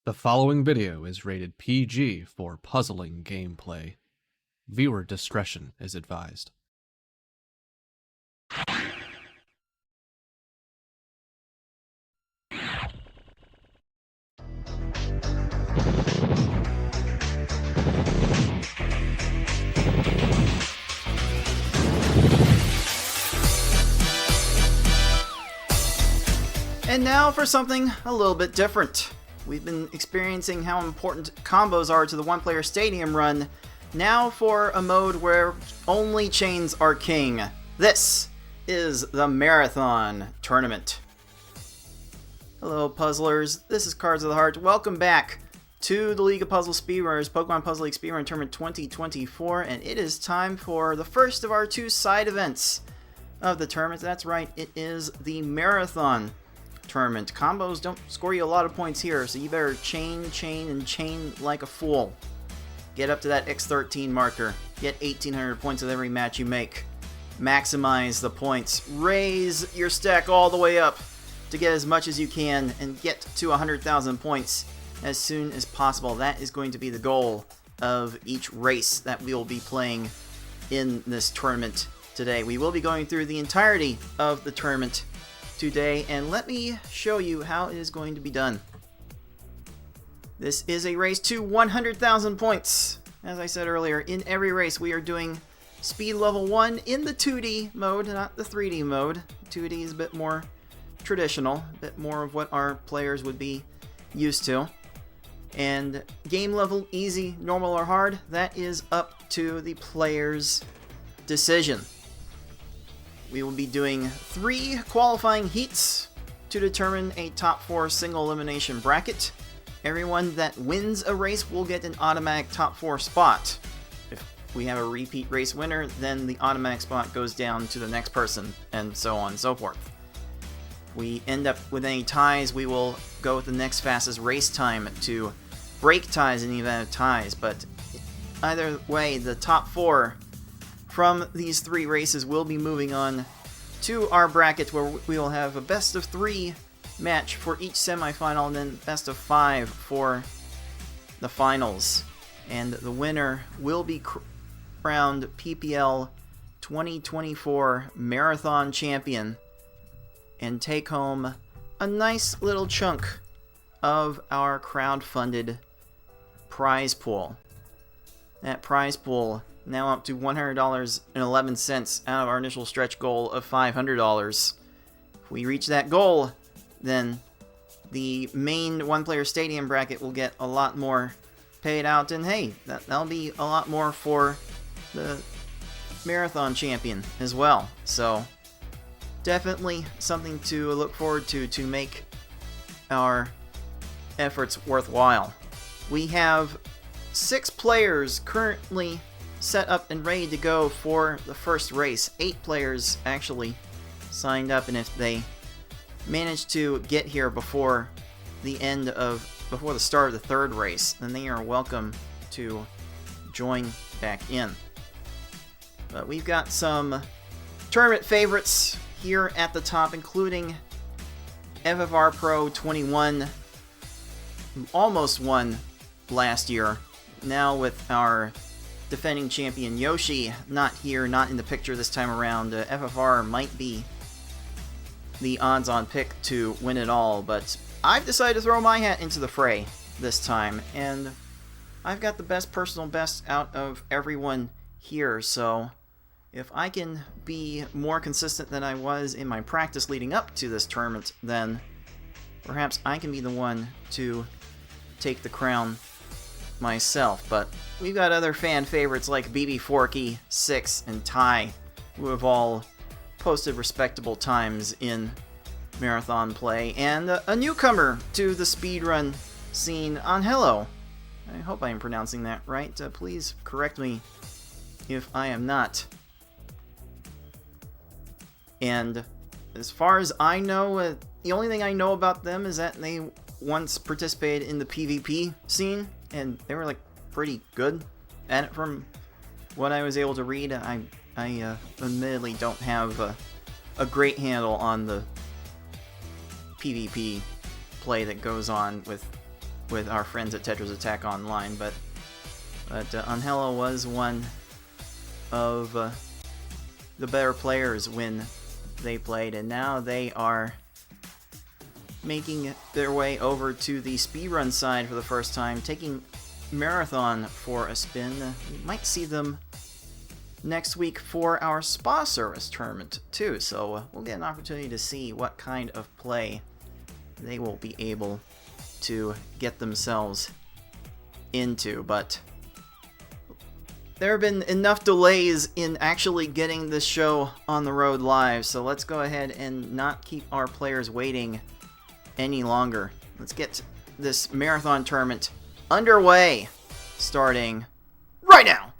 The following video is rated PG for puzzling gameplay. Viewer discretion is advised. And now for something a little bit different. We've been experiencing how important combos are to the one-player stadium run. Now for a mode where only chains are king. This is the Marathon Tournament. Hello puzzlers, this is Cards of the Heart. Welcome back to the League of Puzzle Speedrunners, Pokemon Puzzle League Speedrun Tournament 2024, and it is time for the first of our two side events of the tournament. That's right, it is the Marathon Tournament. Combos don't score you a lot of points here, so you better chain like a fool. Get up to that X13 marker. Get 1,800 points with every match you make. Maximize the points. Raise your stack all the way up to get as much as you can and get to 100,000 points as soon as possible. That is going to be the goal of each race that we will be playing in this tournament today. We will be going through the entirety of the tournament today, and let me show you how it is going to be done. This is a race to 100,000 points. As I said earlier, in every race we are doing speed level 1 in the 2D mode, not the 3D mode. 2D is a bit more traditional, a bit more of what our players would be used to. And game level easy, normal, or hard, that is up to the player's decision. We will be doing 3 qualifying heats to determine a top 4 single elimination bracket. Everyone that wins a race will get an automatic top 4 spot. If we have a repeat race winner, then the automatic spot goes down to the next person, and so on and so forth. If we end up with any ties, we will go with the next fastest race time to break ties in the event of ties, but either way, the top 4 from these 3 races will be moving on to our bracket, where we will have a best of 3 match for each semifinal and then best of 5 for the finals. And the winner will be crowned PPL 2024 Marathon Champion and take home a nice little chunk of our crowd-funded prize pool. That prize pool now up to $100.11 out of our initial stretch goal of $500. If we reach that goal, then the main one-player stadium bracket will get a lot more paid out, and hey, that'll be a lot more for the Marathon Champion as well. So definitely something to look forward to make our efforts worthwhile. We have 6 players currently set up and ready to go for the first race. 8 players actually signed up, and if they manage to get here before the start of the 3rd race, then they are welcome to join back in. But we've got some tournament favorites here at the top, including FFR Pro 21, who almost won last year. Now with our defending champion Yoshi not here, not in the picture this time around, FFR might be the odds-on pick to win it all, but I've decided to throw my hat into the fray this time, and I've got the personal best out of everyone here, so if I can be more consistent than I was in my practice leading up to this tournament, then perhaps I can be the one to take the crown myself. But we've got other fan favorites like BB Forky, Six, and Ty, who have all posted respectable times in marathon play, and a newcomer to the speedrun scene on Hello. I hope I am pronouncing that right. Please correct me if I am not. And as far as I know, the only thing I know about them is that they once participated in the PvP scene, and they were like pretty good at it from what I was able to read. I admittedly don't have a great handle on the PvP play that goes on with with our friends at Tetris Attack Online, but Angelo was one of the better players when they played, and now they are making their way over to the speedrun side for the first time, taking Marathon for a spin. We might see them next week for our spa service tournament too, so we'll get an opportunity to see what kind of play they will be able to get themselves into. But there have been enough delays in actually getting this show on the road live, so let's go ahead and not keep our players waiting any longer. Let's get this marathon tournament underway, starting right now.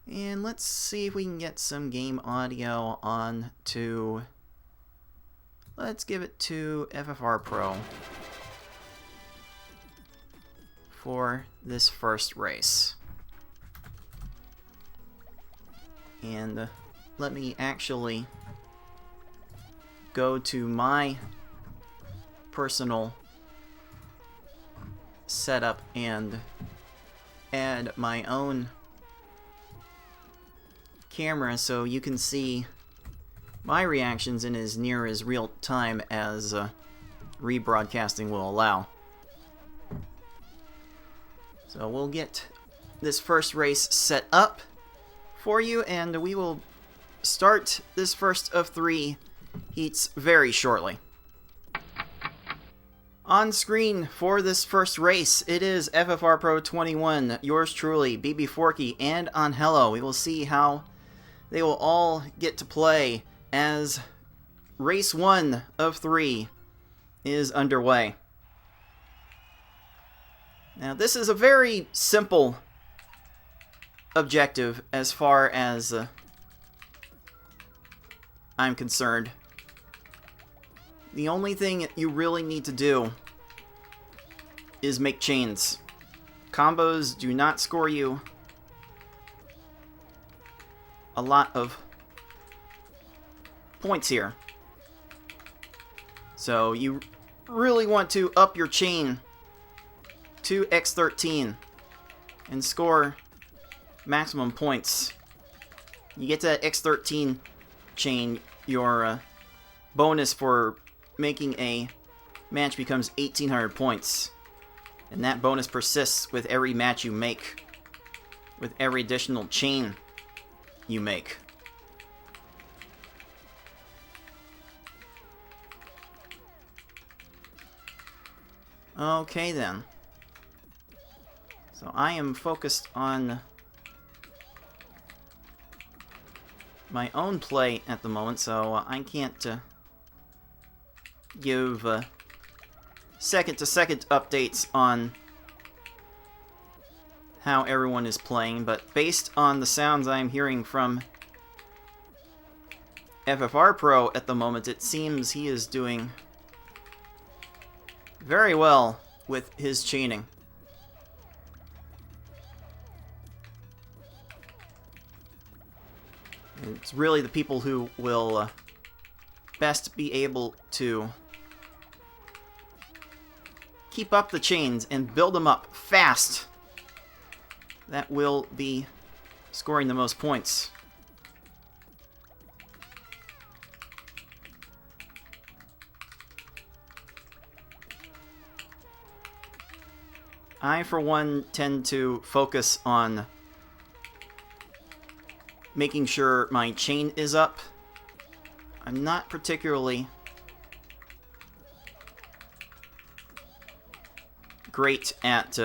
And let's see if we can get some game audio on to... Let's give it to FFR Pro for this first race. And let me actually go to my personal setup and add my own camera so you can see my reactions in as near as real time as rebroadcasting will allow. So we'll get this first race set up for you, and we will start this first of 3 heats very shortly. On screen for this first race, it is FFR Pro 21, yours truly, BB Forky, and Angelo. We will see how they will all get to play as race 1 of 3 is underway. Now, this is a very simple objective as far as I'm concerned. The only thing you really need to do is make chains. Combos do not score you a lot of points here. So you really want to up your chain to X13 and score maximum points. You get to that X13 chain, your bonus for making a match becomes 1,800 points. And that bonus persists with every match you make, with every additional chain you make. Okay then. So I am focused on my own play at the moment, so I can't give second-to-second updates on how everyone is playing, but based on the sounds I'm hearing from FFR Pro at the moment, it seems he is doing very well with his chaining. It's really the people who will best be able to keep up the chains and build them up fast that will be scoring the most points. I, for one, tend to focus on making sure my chain is up. I'm not particularly great at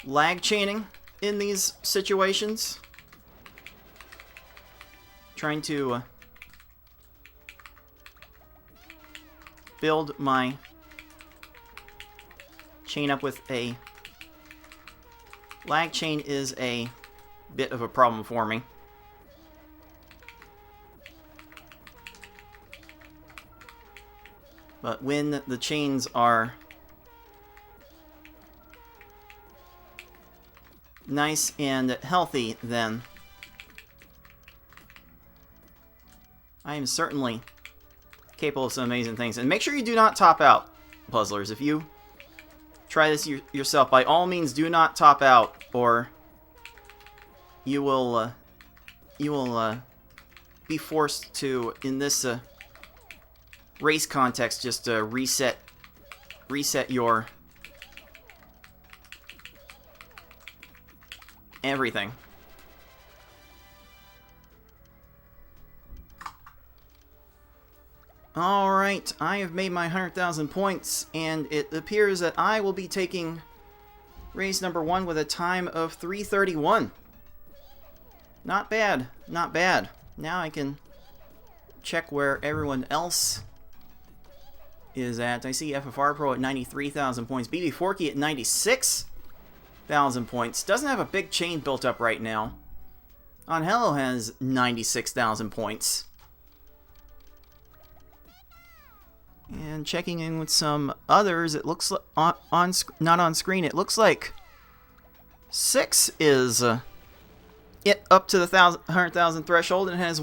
lag chaining in these situations. Trying to build my chain up with a lag chain is a bit of a problem for me. But when the chains are nice and healthy, then I am certainly capable of some amazing things. And make sure you do not top out, puzzlers. If you try this yourself, by all means, do not top out, or you will be forced to, in this race context, just reset your everything. Alright, I have made my 100,000 points, and it appears that I will be taking race number 1 with a time of 3:31. Not bad, not bad. Now I can check where everyone else is at. I see FFR Pro at 93,000 points, BB Forky at 96,000 points. Doesn't have a big chain built up right now. Angelo has 96,000 points. And checking in with some others, it looks like not on screen. It looks like 6 is up to the 100,000 threshold, and has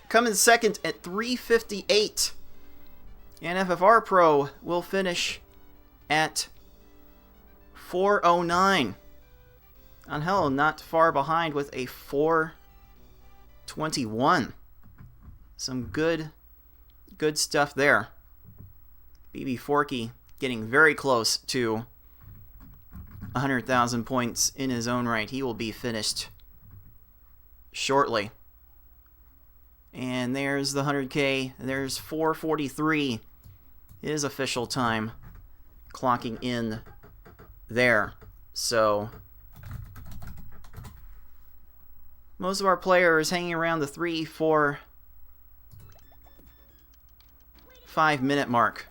come in second at 358. And FFR Pro will finish at 409. Angelo not far behind with a 421. Some good stuff there. BB Forky getting very close to 100,000 points in his own right. He will be finished shortly. And there's the 100K. There's 4:43. His official time clocking in there. So most of our players hanging around the 3-4 5-minute mark.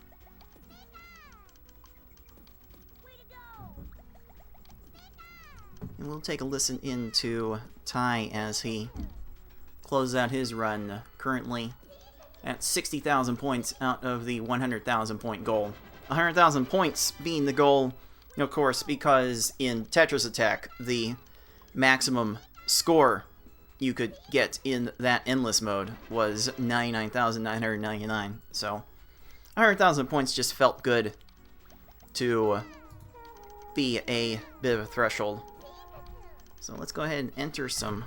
And we'll take a listen into Ty as he closes out his run, currently at 60,000 points out of the 100,000 point goal. 100,000 points being the goal, of course, because in Tetris Attack, the maximum score you could get in that endless mode was 99,999. So 100,000 points just felt good to be a bit of a threshold. So let's go ahead and enter some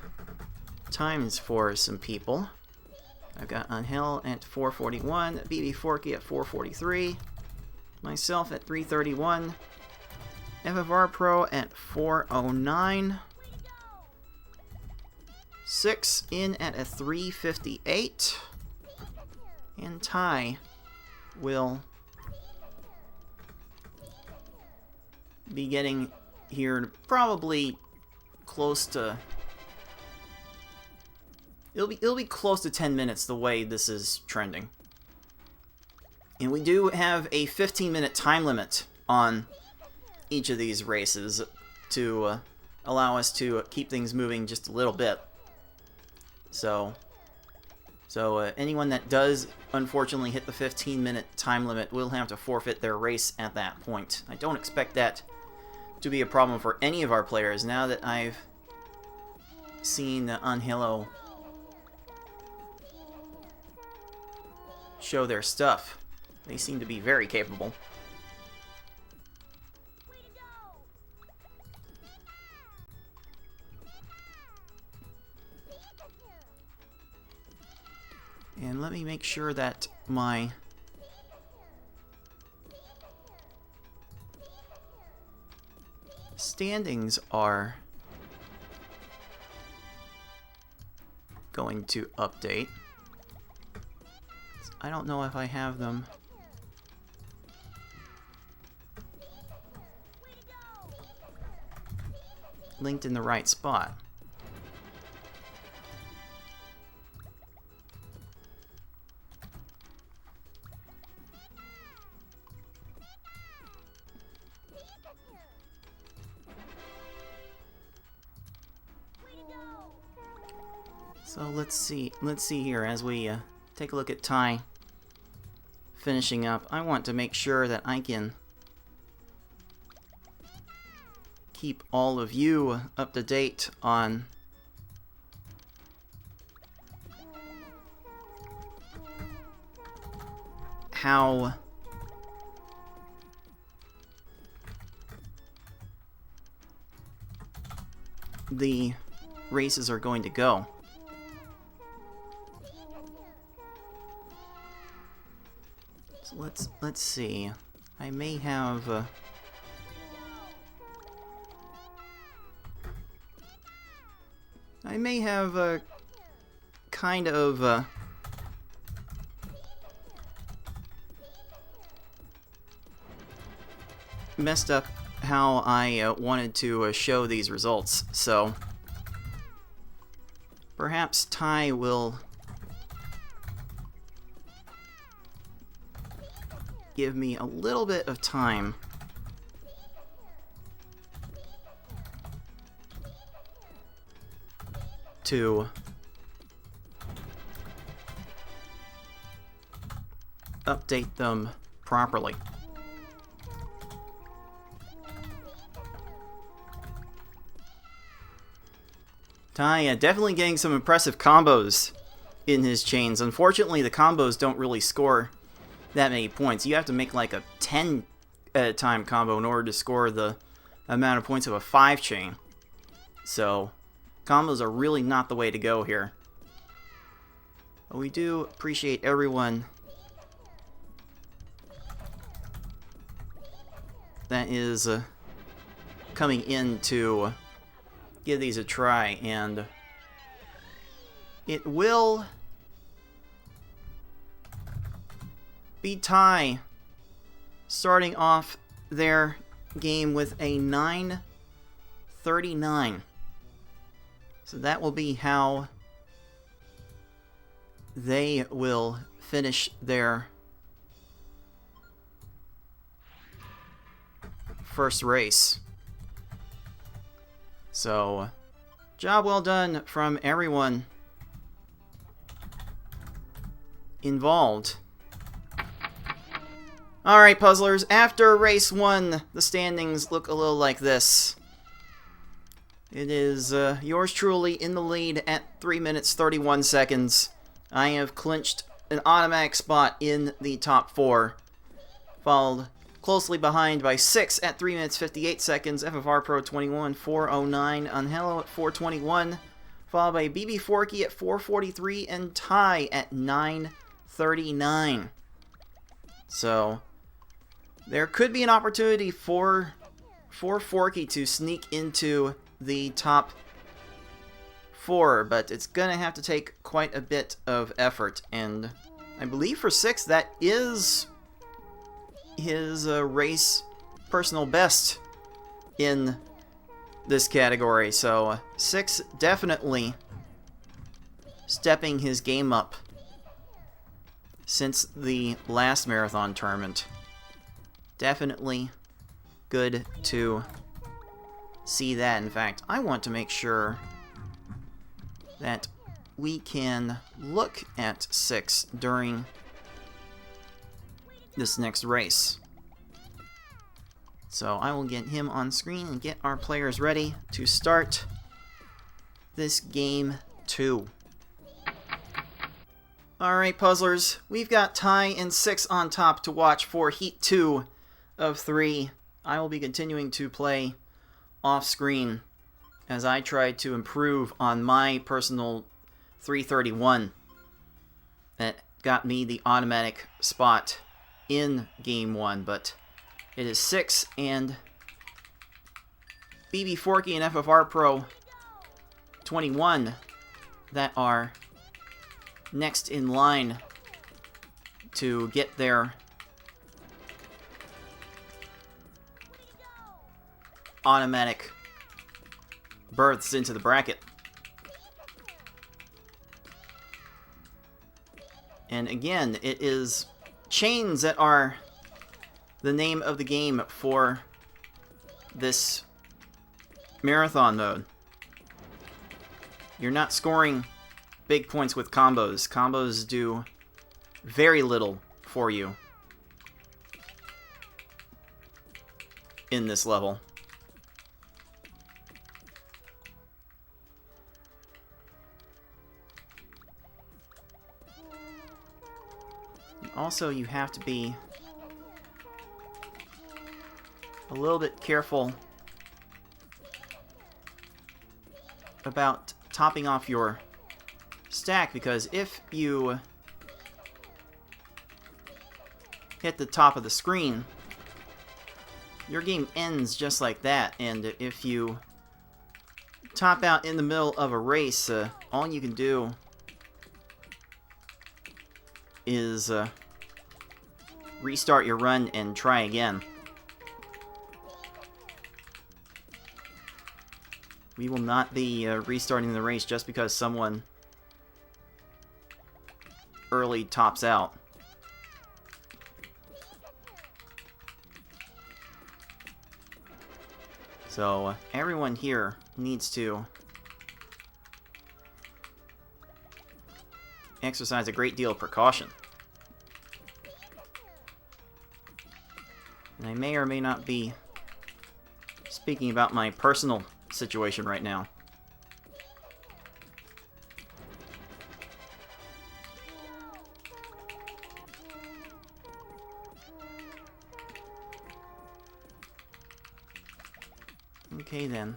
times for some people. I've got Angel at 441, BB Forky at 443, myself at 331, FFR Pro at 409, 6 in at a 358, and Ty will be getting here probably close to... It'll be close to 10 minutes the way this is trending. And we do have a 15-minute time limit on each of these races to allow us to keep things moving just a little bit. So anyone that does unfortunately hit the 15-minute time limit will have to forfeit their race at that point. I don't expect that to be a problem for any of our players now that I've seen Angelo show their stuff. They seem to be very capable. And let me make sure that my standings are going to update. I don't know if I have them linked in the right spot. So let's see here as we take a look at Ty finishing up. I want to make sure that I can keep all of you up to date on how the races are going to go. So let's see. I may have kind of messed up how I wanted to show these results, so perhaps Ty will give me a little bit of time to update them properly. Ty definitely getting some impressive combos in his chains. Unfortunately, the combos don't really score that many points. You have to make like a 10 at a time combo in order to score the amount of points of a 5 chain. So, combos are really not the way to go here. But we do appreciate everyone that is coming in to give these a try, and it will be Ty starting off their game with a 939. So that will be how they will finish their first race. So, job well done from everyone involved. Alright, puzzlers, after race 1, the standings look a little like this. It is yours truly in the lead at 3 minutes 31 seconds. I have clinched an automatic spot in the top 4, followed closely behind by 6 at 3 minutes 58 seconds, FFR Pro 21, 409, Angelo at 421, followed by BB Forky at 443, and Ty at 939. So, there could be an opportunity for Forky to sneak into the top 4, but it's gonna have to take quite a bit of effort, and I believe for 6 that is his race personal best in this category. So 6 definitely stepping his game up since the last marathon tournament. Definitely good to see that. In fact, I want to make sure that we can look at 6 during this next race. So I will get him on screen and get our players ready to start this game 2. Alright, puzzlers, we've got Ty and 6 on top to watch for Heat 2 of 3. I will be continuing to play off screen as I try to improve on my personal 331 that got me the automatic spot in game 1, but it is 6 and BB Forky and FFR Pro 21 that are next in line to get their automatic berths into the bracket. And again, it is chains that are the name of the game for this marathon mode. You're not scoring big points with combos. Combos do very little for you in this level. also you have to be a little bit careful about topping off your stack, because if you hit the top of the screen, your game ends just like that. And if you top out in the middle of a race, all you can do is restart your run and try again. We will not be restarting the race just because someone early tops out. So everyone here needs to exercise a great deal of precaution. And I may or may not be speaking about my personal situation right now. Okay then.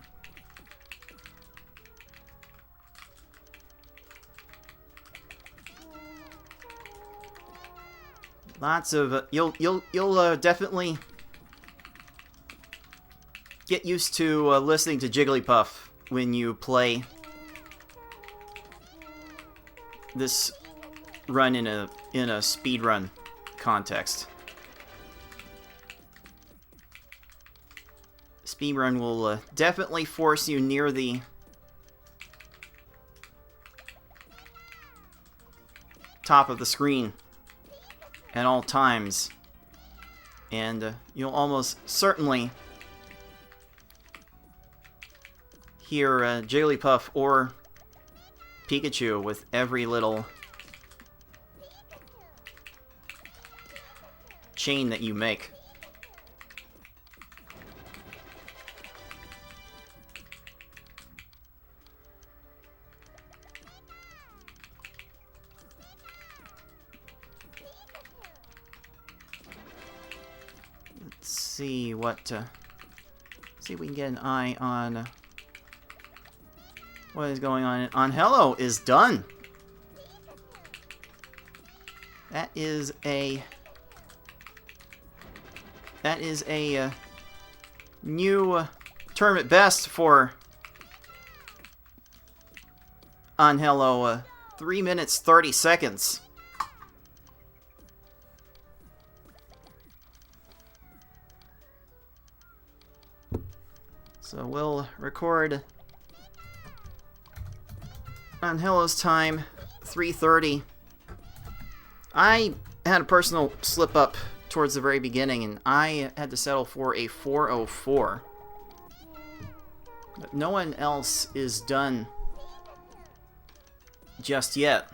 Lots of you'll definitely get used to listening to Jigglypuff when you play this run in a speedrun context. Speedrun will definitely force you near the top of the screen at all times, and you'll almost certainly hear Jigglypuff or Pikachu with every little chain that you make. See what see if we can get an eye on what is going on. Hello is done. That is a new tournament best for Hello. 3 minutes 30 seconds. So we'll record on Hello's time, 3:30. I had a personal slip up towards the very beginning, and I had to settle for a 4:04. But no one else is done just yet.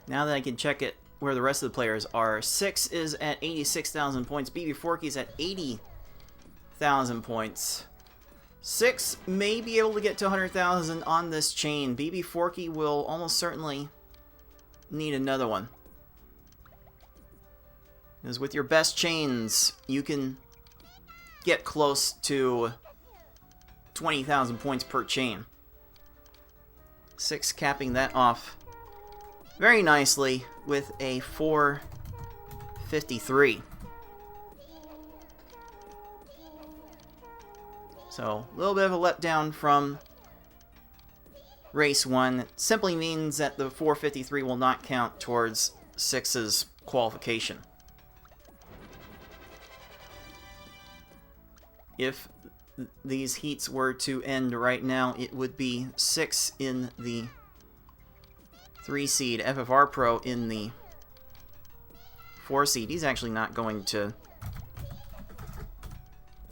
Now that I can check it where the rest of the players are, 6 is at 86,000 points. BB Forky's at 80,000 points. 6 may be able to get to 100,000 on this chain. BB Forky will almost certainly need another one. Because with your best chains, you can get close to 20,000 points per chain. 6 capping that off very nicely with a 453. So, a little bit of a letdown from race 1. It simply means that the 453 will not count towards 6's qualification. If these heats were to end right now, it would be 6 in the 3 seed, FFR Pro in the 4 seed. He's actually not going to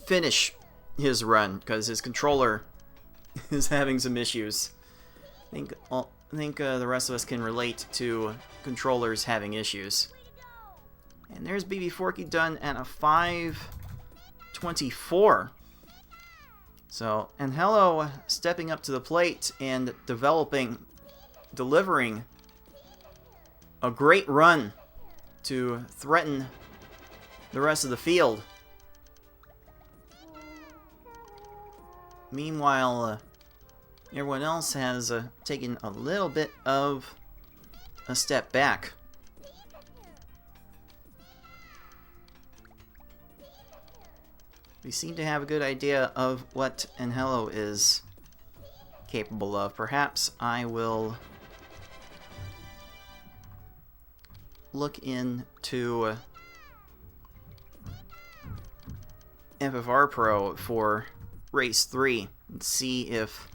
finish his run because his controller is having some issues. I think the rest of us can relate to controllers having issues. And there's BB Forky done at a 5:24. So, and Hello stepping up to the plate and delivering a great run to threaten the rest of the field. Meanwhile, everyone else has taken a little bit of a step back. We seem to have a good idea of what Angelo is capable of. Perhaps I will look into FFR Pro for Race 3 and see if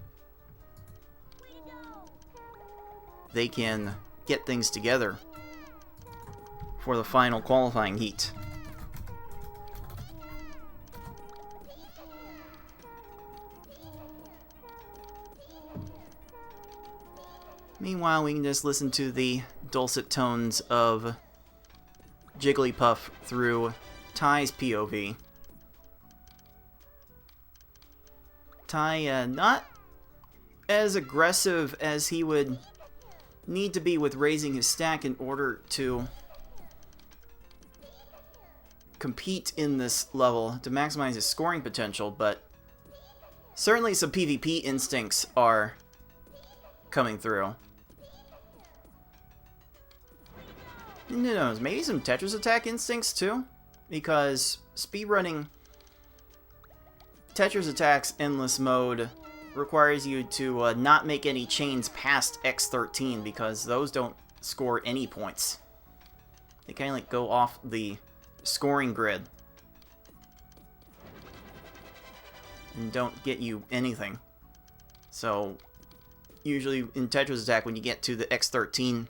they can get things together for the final qualifying heat. Meanwhile, we can just listen to the dulcet tones of Jigglypuff through Ty's POV. Ty, not as aggressive as he would need to be with raising his stack in order to compete in this level to maximize his scoring potential, but certainly some PvP instincts are coming through. Who knows, maybe some Tetris attack instincts too? Because speedrunning Tetris Attack's endless mode requires you to not make any chains past X13 because those don't score any points. They kind of like go off the scoring grid and don't get you anything. So usually in Tetris Attack, when you get to the X13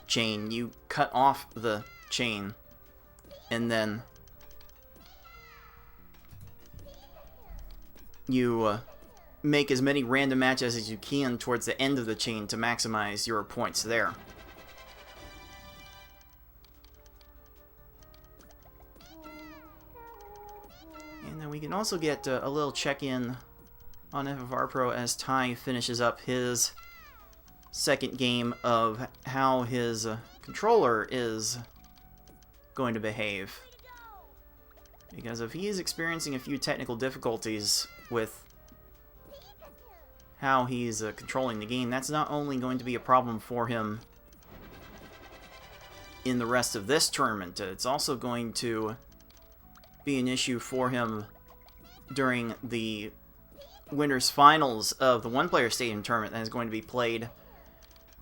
chain, you cut off the chain and then you make as many random matches as you can towards the end of the chain to maximize your points there. And then we can also get a little check-in on FFR Pro as Ty finishes up his second game of how his controller is going to behave. Because if he is experiencing a few technical difficulties with how he's controlling the game, that's not only going to be a problem for him in the rest of this tournament, it's also going to be an issue for him during the winners finals of the one-player stadium tournament that is going to be played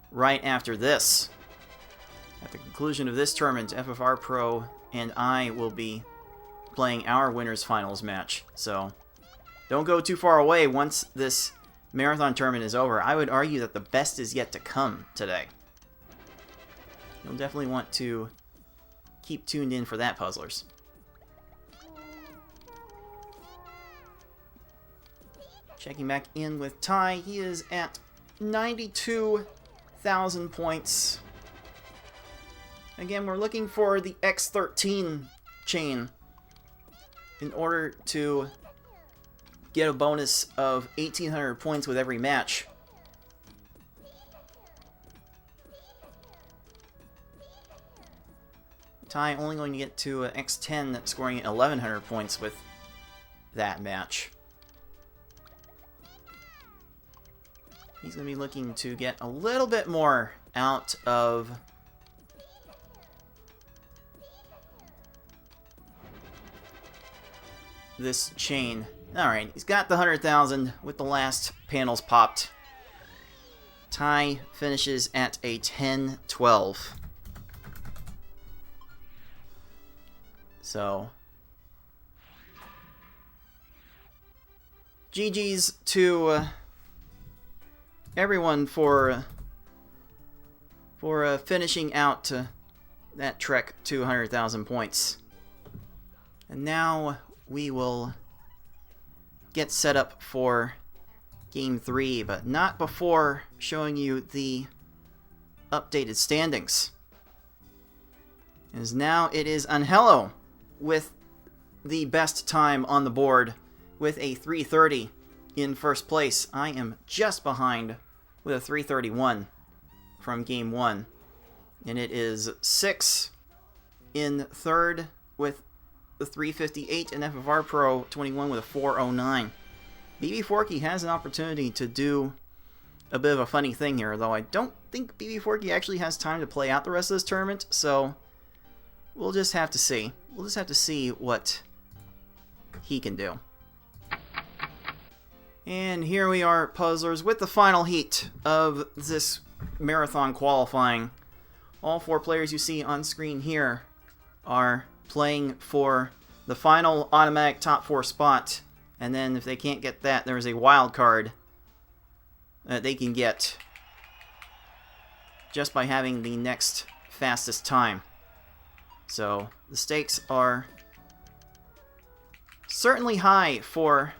right after this. At the conclusion of this tournament, FFR Pro and I will be playing our winners finals match. So don't go too far away once this marathon tournament is over. I would argue that the best is yet to come today. You'll definitely want to keep tuned in for that, puzzlers. Checking back in with Ty, he is at 92,000 points. Again, we're looking for the X13 chain in order to get a bonus of 1,800 points with every match. Ty only going to get to X10, scoring 1,100 points with that match. He's going to be looking to get a little bit more out of this chain. Alright, he's got the 100,000 with the last panels popped. Ty finishes at a 10-12. So, GG's to everyone for finishing out that trek to 100,000 points. And now we will get set up for Game 3, but not before showing you the updated standings. As now it is Angelo with the best time on the board with a 3:30 in first place. I am just behind with a 3:31 from Game 1. And it is 6 in third with the 358 and FFR Pro 21 with a 409. BB Forky has an opportunity to do a bit of a funny thing here, though I don't think BB Forky actually has time to play out the rest of this tournament, so we'll just have to see. We'll just have to see what he can do. And here we are, puzzlers, with the final heat of this marathon qualifying. All 4 players you see on screen here are playing for the final automatic top 4 spot, and then if they can't get that, there is a wild card that they can get just by having the next fastest time. So the stakes are certainly high for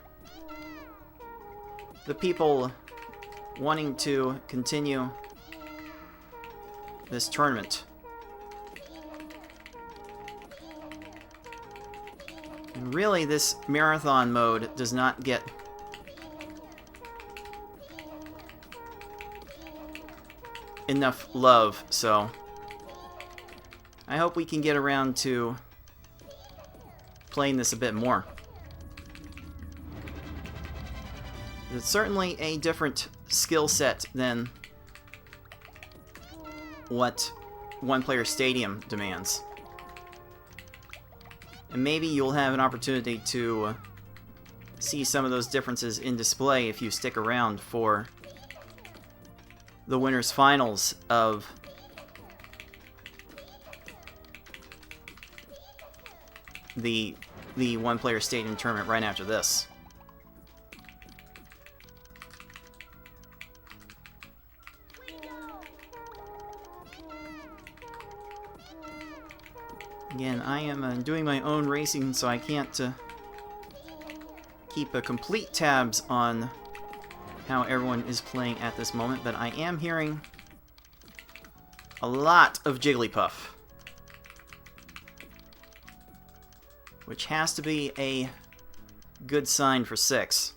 the people wanting to continue this tournament. And really, this marathon mode does not get enough love, so I hope we can get around to playing this a bit more. It's certainly a different skill set than what one-player stadium demands. And maybe you'll have an opportunity to see some of those differences in display if you stick around for the winners finals of the one-player stadium tournament right after this. Again, I am doing my own racing, so I can't keep complete tabs on how everyone is playing at this moment, but I am hearing a lot of Jigglypuff, which has to be a good sign for 6.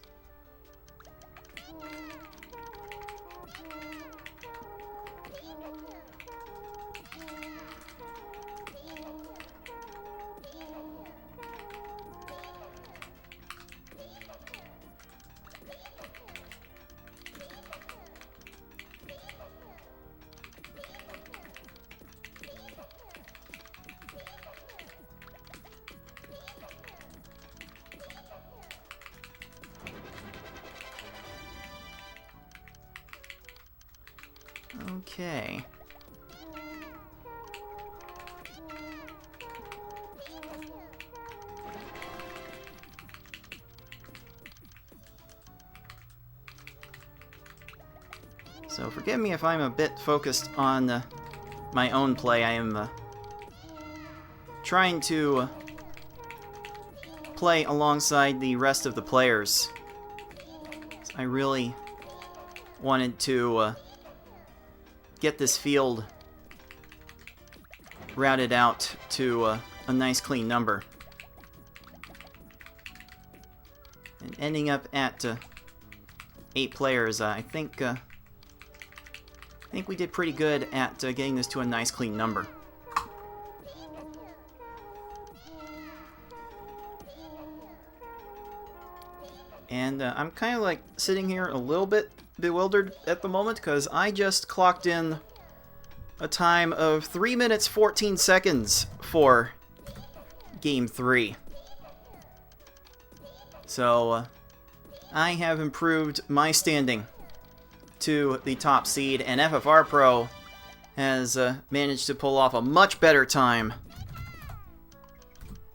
Okay. So forgive me if I'm a bit focused on my own play. I am trying to play alongside the rest of the players. I really wanted to get this field routed out to a nice clean number. And ending up at 8 players, I think we did pretty good at getting this to a nice clean number. And I'm kind of like sitting here a little bit bewildered at the moment because I just clocked in a time of 3 minutes 14 seconds for Game 3. So I have improved my standing to the top seed, and FFR Pro has managed to pull off a much better time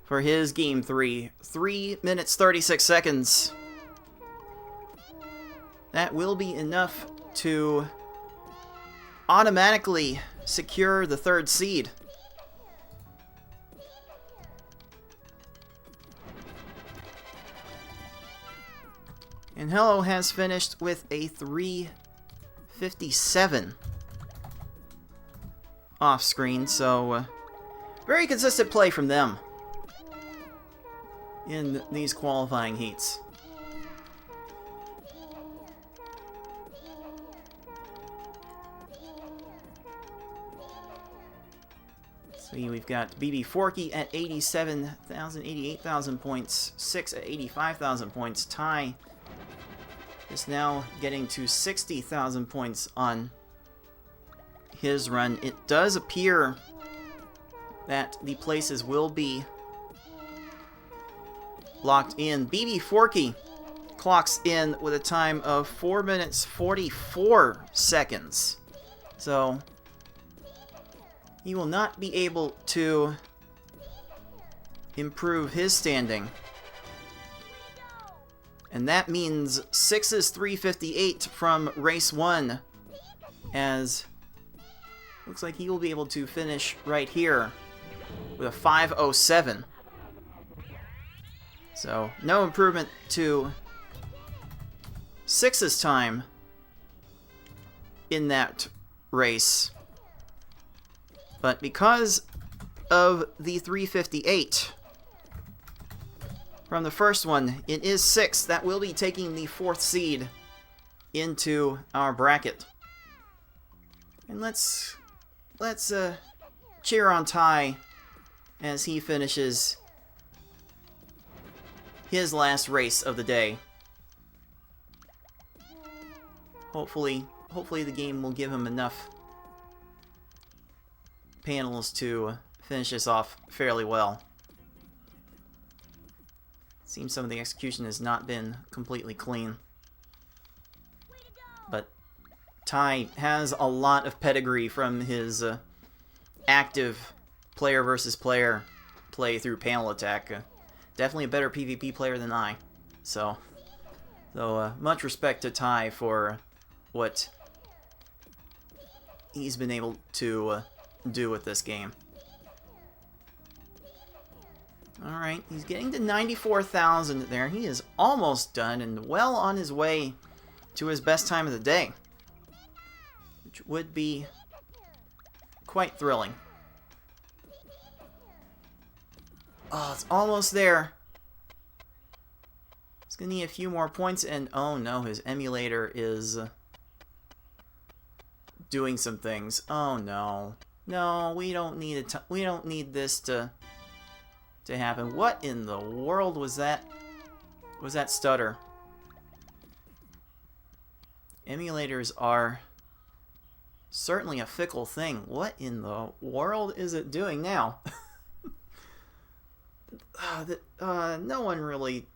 for his Game 3. 3 minutes 36 seconds. That will be enough to automatically secure the 3rd seed. And Hello has finished with a 3:57 off screen, so very consistent play from them in these qualifying heats. So we've got BB Forky at 87,000, 88,000 points, 6 at 85,000 points. Ty is now getting to 60,000 points on his run. It does appear that the places will be locked in. BB Forky clocks in with a time of 4 minutes 44 seconds. So he will not be able to improve his standing. And that means 6 is 358 from race 1, as looks like he will be able to finish right here with a 5:07. So no improvement to 6's time in that race. But because of the 358 from the first one, it is 6 that will be taking the 4th seed into our bracket. And let's cheer on Ty as he finishes his last race of the day. Hopefully the game will give him enough panels to finish this off fairly well. Seems some of the execution has not been completely clean. But Ty has a lot of pedigree from his active player versus player play through Panel Attack. Definitely a better PvP player than I. So much respect to Ty for what he's been able to do with this game. Alright, he's getting to 94,000 there. He is almost done and well on his way to his best time of the day, which would be quite thrilling. Oh, it's almost there. He's going to need a few more points, and oh no, his emulator is doing some things. Oh no. No, we don't need we don't need this to happen. What in the world was that? Was that stutter? Emulators are certainly a fickle thing. What in the world is it doing now? No one really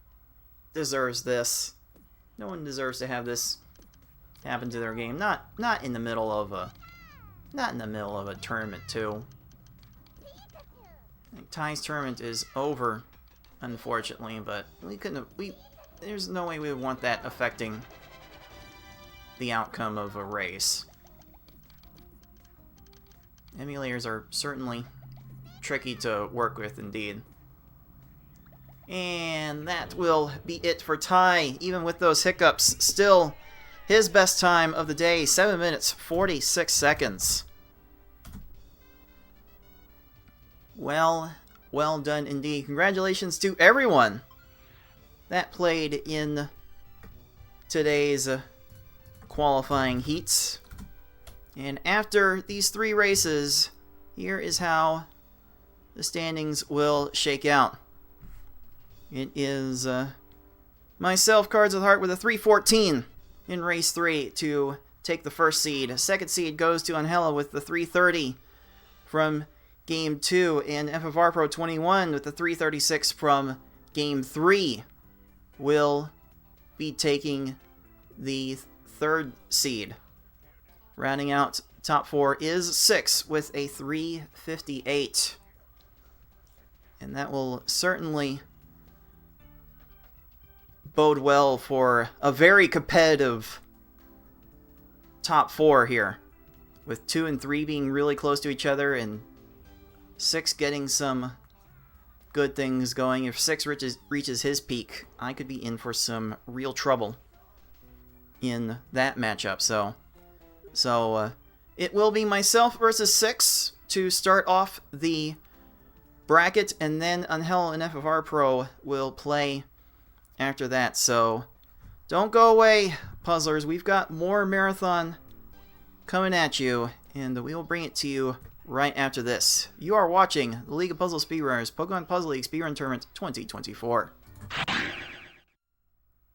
deserves this. No one deserves to have this happen to their game. Not in the middle of a tournament too. I think Ty's tournament is over, unfortunately, but there's no way we would want that affecting the outcome of a race. Emulators are certainly tricky to work with indeed. And that will be it for Ty, even with those hiccups. Still, his best time of the day, 7 minutes, 46 seconds. Well done indeed. Congratulations to everyone that played in today's qualifying heats. And after these 3 races, here is how the standings will shake out. It is myself, Cards with Heart, with a 314 in race 3 to take the first seed. Second seed goes to Angela with the 330 from Game 2, and FFR Pro 21 with the 336 from Game 3 will be taking the third seed. Rounding out top 4 is 6 with a 358. And that will certainly bode well for a very competitive top 4 here, with 2 and 3 being really close to each other and 6 getting some good things going. If 6 reaches his peak, I could be in for some real trouble in that matchup. So it will be myself versus 6 to start off the bracket, and then Angel and FFR Pro will play after that. So don't go away, puzzlers. We've got more marathon coming at you, and we will bring it to you right after this. You are watching the League of Puzzle Speedrunners Pokemon Puzzle League Speedrun Tournament 2024.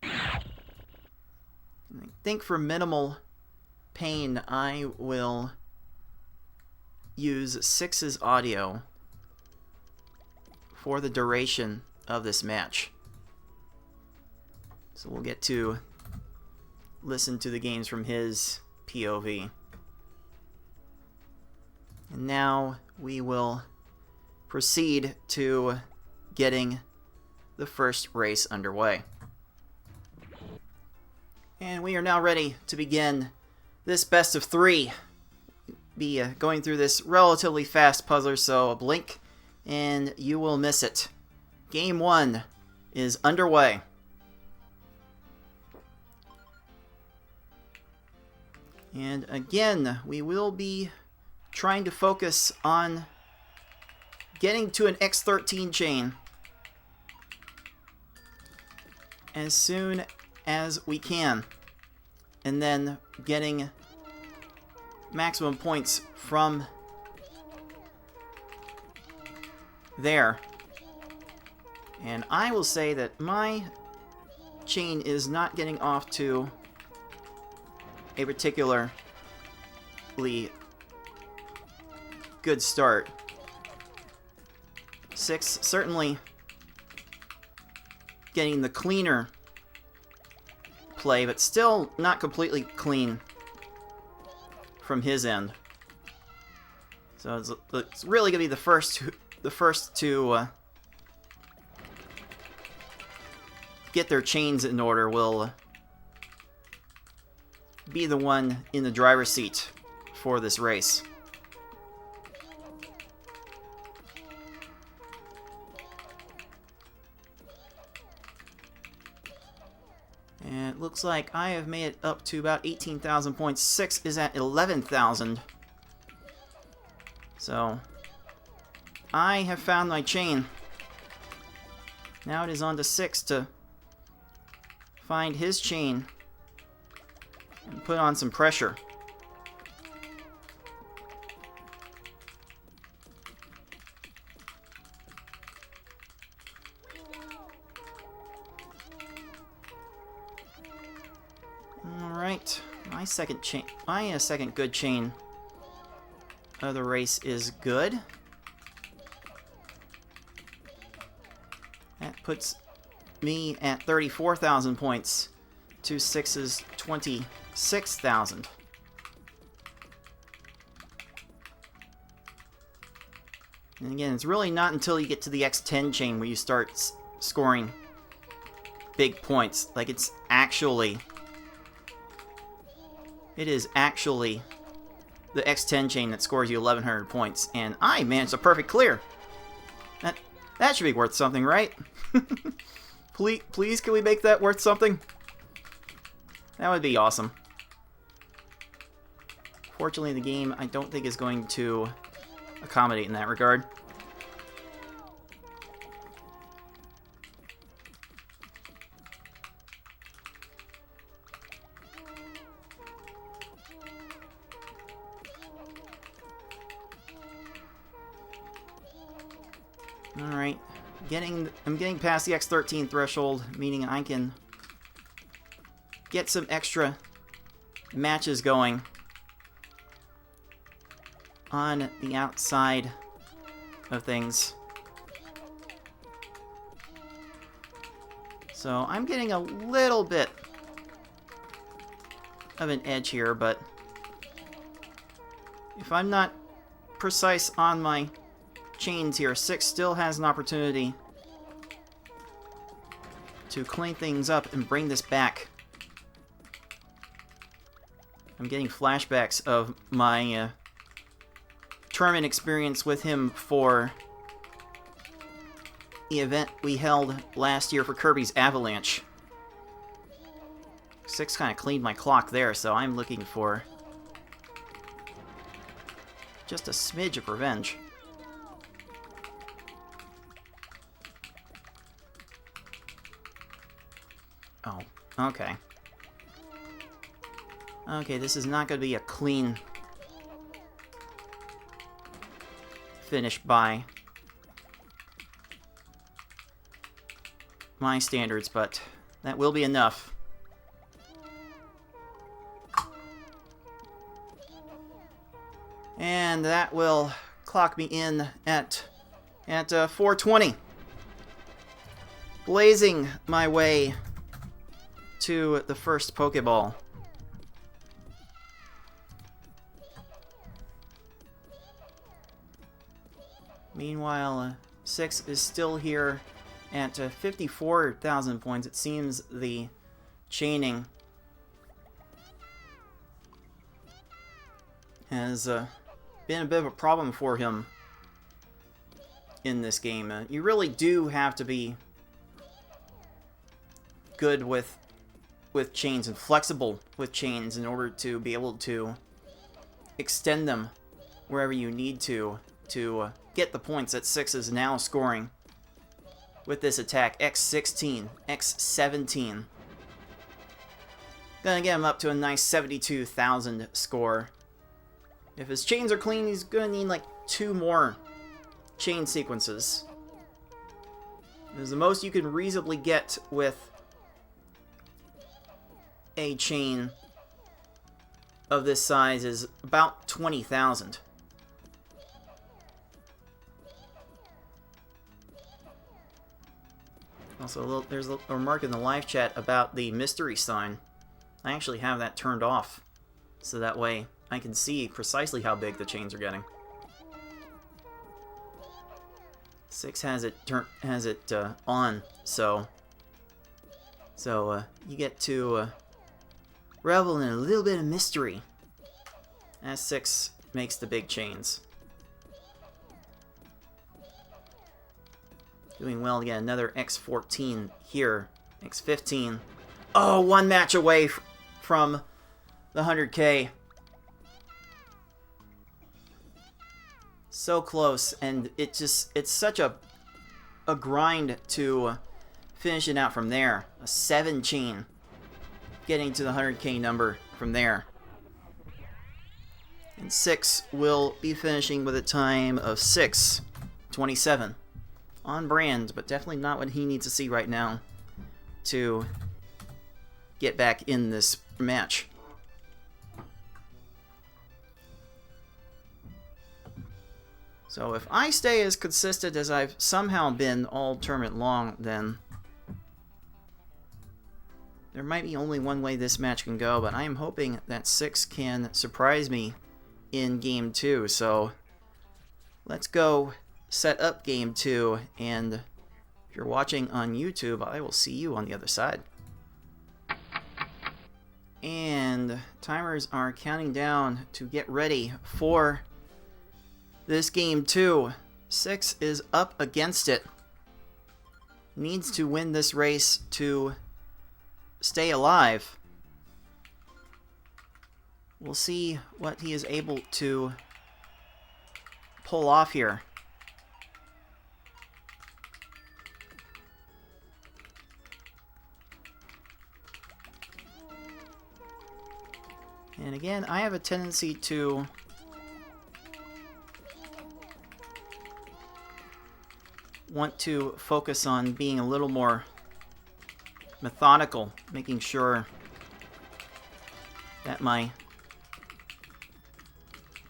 I think for minimal pain, I will use Six's audio for the duration of this match. So we'll get to listen to the games from his POV. And now we will proceed to getting the first race underway. And we are now ready to begin this best of three. Be going through this relatively fast puzzler, so a blink and you will miss it. Game 1 is underway. And again, we will be trying to focus on getting to an X13 chain as soon as we can, and then getting maximum points from there. And I will say that my chain is not getting off to a particularly good start. 6 certainly getting the cleaner play, but still not completely clean from his end. So it's really gonna be the first to get their chains in order will be the one in the driver's seat for this race. And it looks like I have made it up to about 18,000 points. 6 is at 11,000. So I have found my chain. Now it is on to 6 to find his chain and put on some pressure. Alright, my second good chain of the race is good. That puts me at 34,000 points to 6's 26,000. And again, it's really not until you get to the X10 chain where you start scoring big points. Like, it is actually the X10 chain that scores you 1,100 points, and I managed a perfect clear. That should be worth something, right? Please, can we make that worth something? That would be awesome. Fortunately, the game, I don't think, is going to accommodate in that regard. Alright, I'm getting past the X13 threshold, meaning I can get some extra matches going on the outside of things. So I'm getting a little bit of an edge here, but if I'm not precise on my chains here, 6 still has an opportunity to clean things up and bring this back. I'm getting flashbacks of my tournament experience with him for the event we held last year for Kirby's Avalanche. 6 kind of cleaned my clock there, so I'm looking for just a smidge of revenge. Oh, okay. Okay, this is not going to be a clean finish by my standards, but that will be enough. And that will clock me in at 420. Blazing my way to the first Pokeball. Meanwhile, 6 is still here at 54,000 points. It seems the chaining has been a bit of a problem for him in this game. You really do have to be good with chains and flexible with chains in order to be able to extend them wherever you need to get the points that 6 is now scoring with this attack. X16, X17. Gonna get him up to a nice 72,000 score. If his chains are clean, he's gonna need like 2 more chain sequences. Because the most you can reasonably get with a chain of this size is about 20,000. Also, there's a remark in the live chat about the mystery sign. I actually have that turned off, so that way I can see precisely how big the chains are getting. 6 has it on, so you get to revel in a little bit of mystery as 6 makes the big chains. Doing well to get another X14 here. X15. Oh, 1 match away from the 100K. So close, and it's such a grind to finish it out from there. A 7 chain getting to the 100K number from there. And 6 will be finishing with a time of 6:27. On brand, but definitely not what he needs to see right now to get back in this match. So if I stay as consistent as I've somehow been all tournament long, then there might be only one way this match can go, but I am hoping that 6 can surprise me in Game 2. So let's go set up Game 2, and if you're watching on YouTube, I will see you on the other side. And timers are counting down to get ready for this Game 2. 6 is up against it. Needs to win this race to stay alive. We'll see what he is able to pull off here. And again, I have a tendency to want to focus on being a little more methodical, making sure that my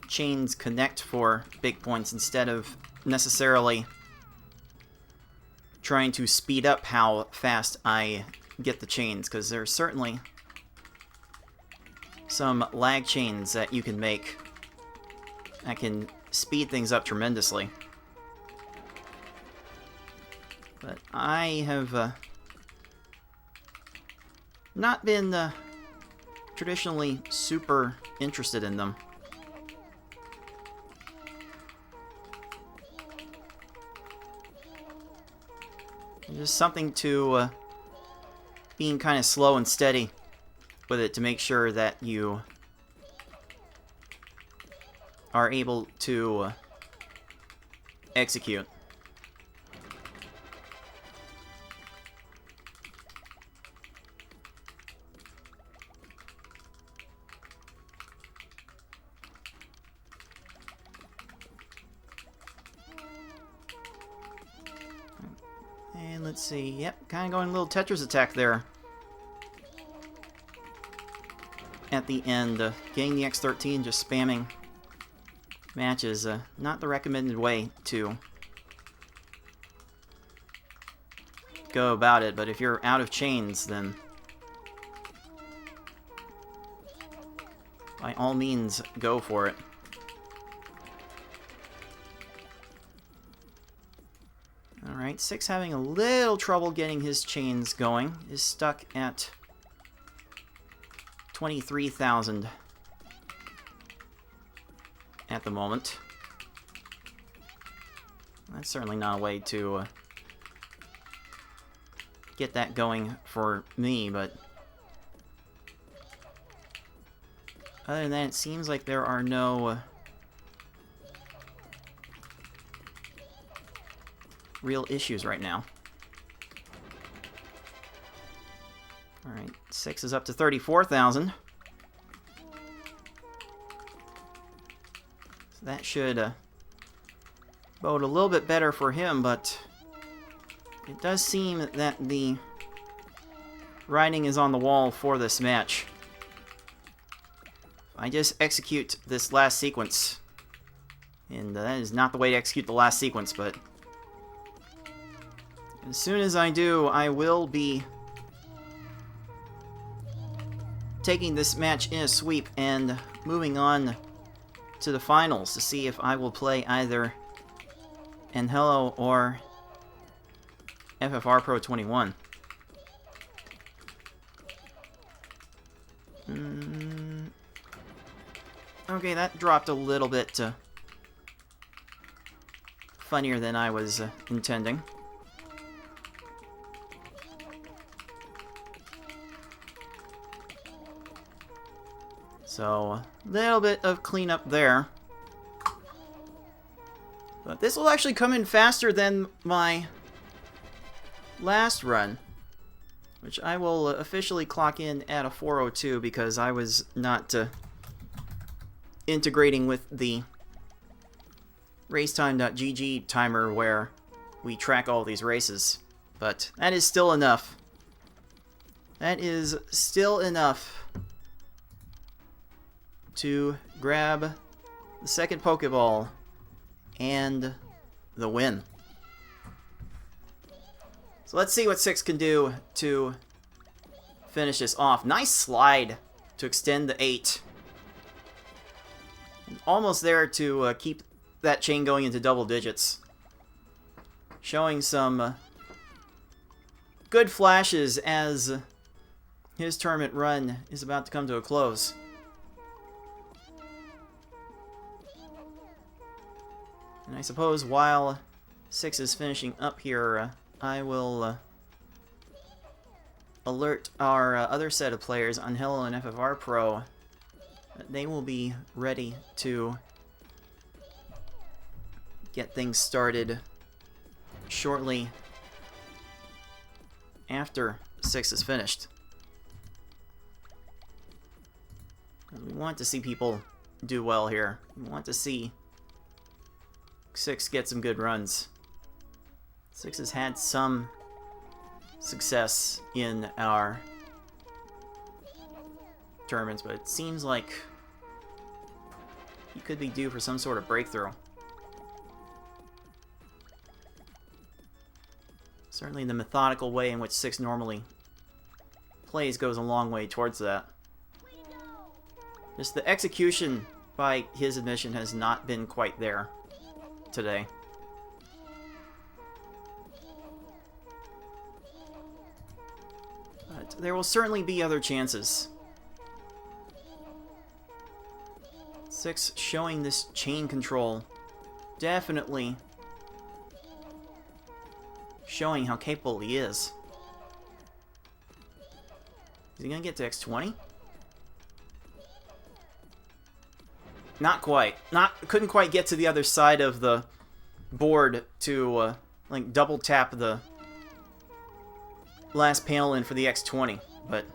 chains connect for big points instead of necessarily trying to speed up how fast I get the chains, because there's certainly some lag chains that you can make that can speed things up tremendously. But I have not been traditionally super interested in them. Just something to being kind of slow and steady with it to make sure that you are able to execute. let's see. Yep, kind of going a little Tetris attack there. At the end, getting the X13, just spamming matches. Not the recommended way to go about it, but if you're out of chains, then by all means, go for it. Alright, 6 having a little trouble getting his chains going. Is stuck at 23,000 at the moment. That's certainly not a way to get that going for me, but other than that, it seems like there are no real issues right now. Alright, 6 is up to 34,000. So that should bode a little bit better for him, but it does seem that the writing is on the wall for this match. I just execute this last sequence, and that is not the way to execute the last sequence, but as soon as I do, I will be taking this match in a sweep and moving on to the finals to see if I will play either Angelo or FFR Pro 21. Okay, that dropped a little bit funnier than I was intending. So, a little bit of cleanup there. But this will actually come in faster than my last run, which I will officially clock in at a 4:02 because I was not integrating with the racetime.gg timer where we track all these races. But that is still enough. That is still enough to grab the second Pokeball and the win. So let's see what 6 can do to finish this off. Nice slide to extend the 8. Almost there to keep that chain going into double digits. Showing some good flashes as his tournament run is about to come to a close. And I suppose while 6 is finishing up here, I will alert our other set of players, Angelo and FFR Pro, that they will be ready to get things started shortly after 6 is finished. We want to see people do well here. We want to see 6 get some good runs. 6 has had some success in our tournaments, but it seems like he could be due for some sort of breakthrough. Certainly the methodical way in which 6 normally plays goes a long way towards that. Just the execution, by his admission, has not been quite there today. But there will certainly be other chances. 6 showing this chain control, definitely showing how capable he is. Is he gonna get to X20? Not quite. Couldn't quite get to the other side of the board to like double tap the last panel in for the X20, but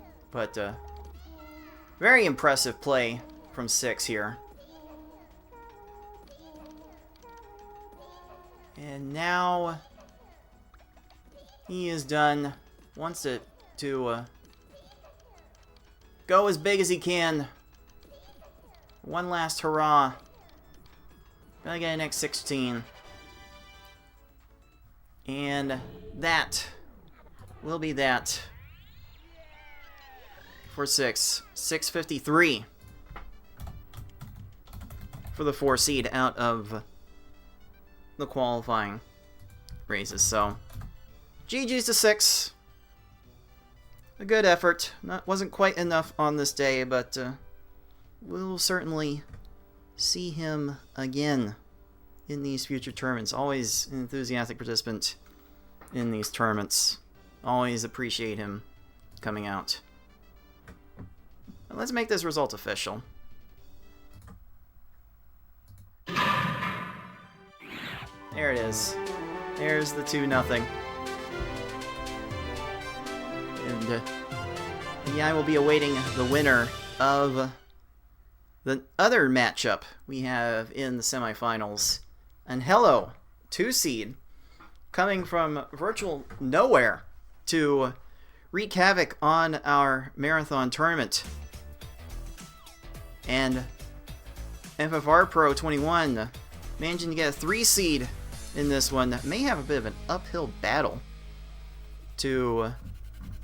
very impressive play from 6 here. And now he is done. Wants to go as big as he can. One last hurrah. Gotta get an X16. And that will be that for 6. 653 for the 4 seed out of the qualifying races. So, GG's to 6. A good effort. Wasn't quite enough on this day, but we'll certainly see him again in these future tournaments. Always an enthusiastic participant in these tournaments. Always appreciate him coming out. Now let's make this result official. There it is. There's the 2-0. And I will be awaiting the winner of the other matchup we have in the semifinals. And hello, 2 seed, coming from virtual nowhere to wreak havoc on our marathon tournament. And FFR Pro 21 managing to get a 3 seed in this one. May have a bit of an uphill battle to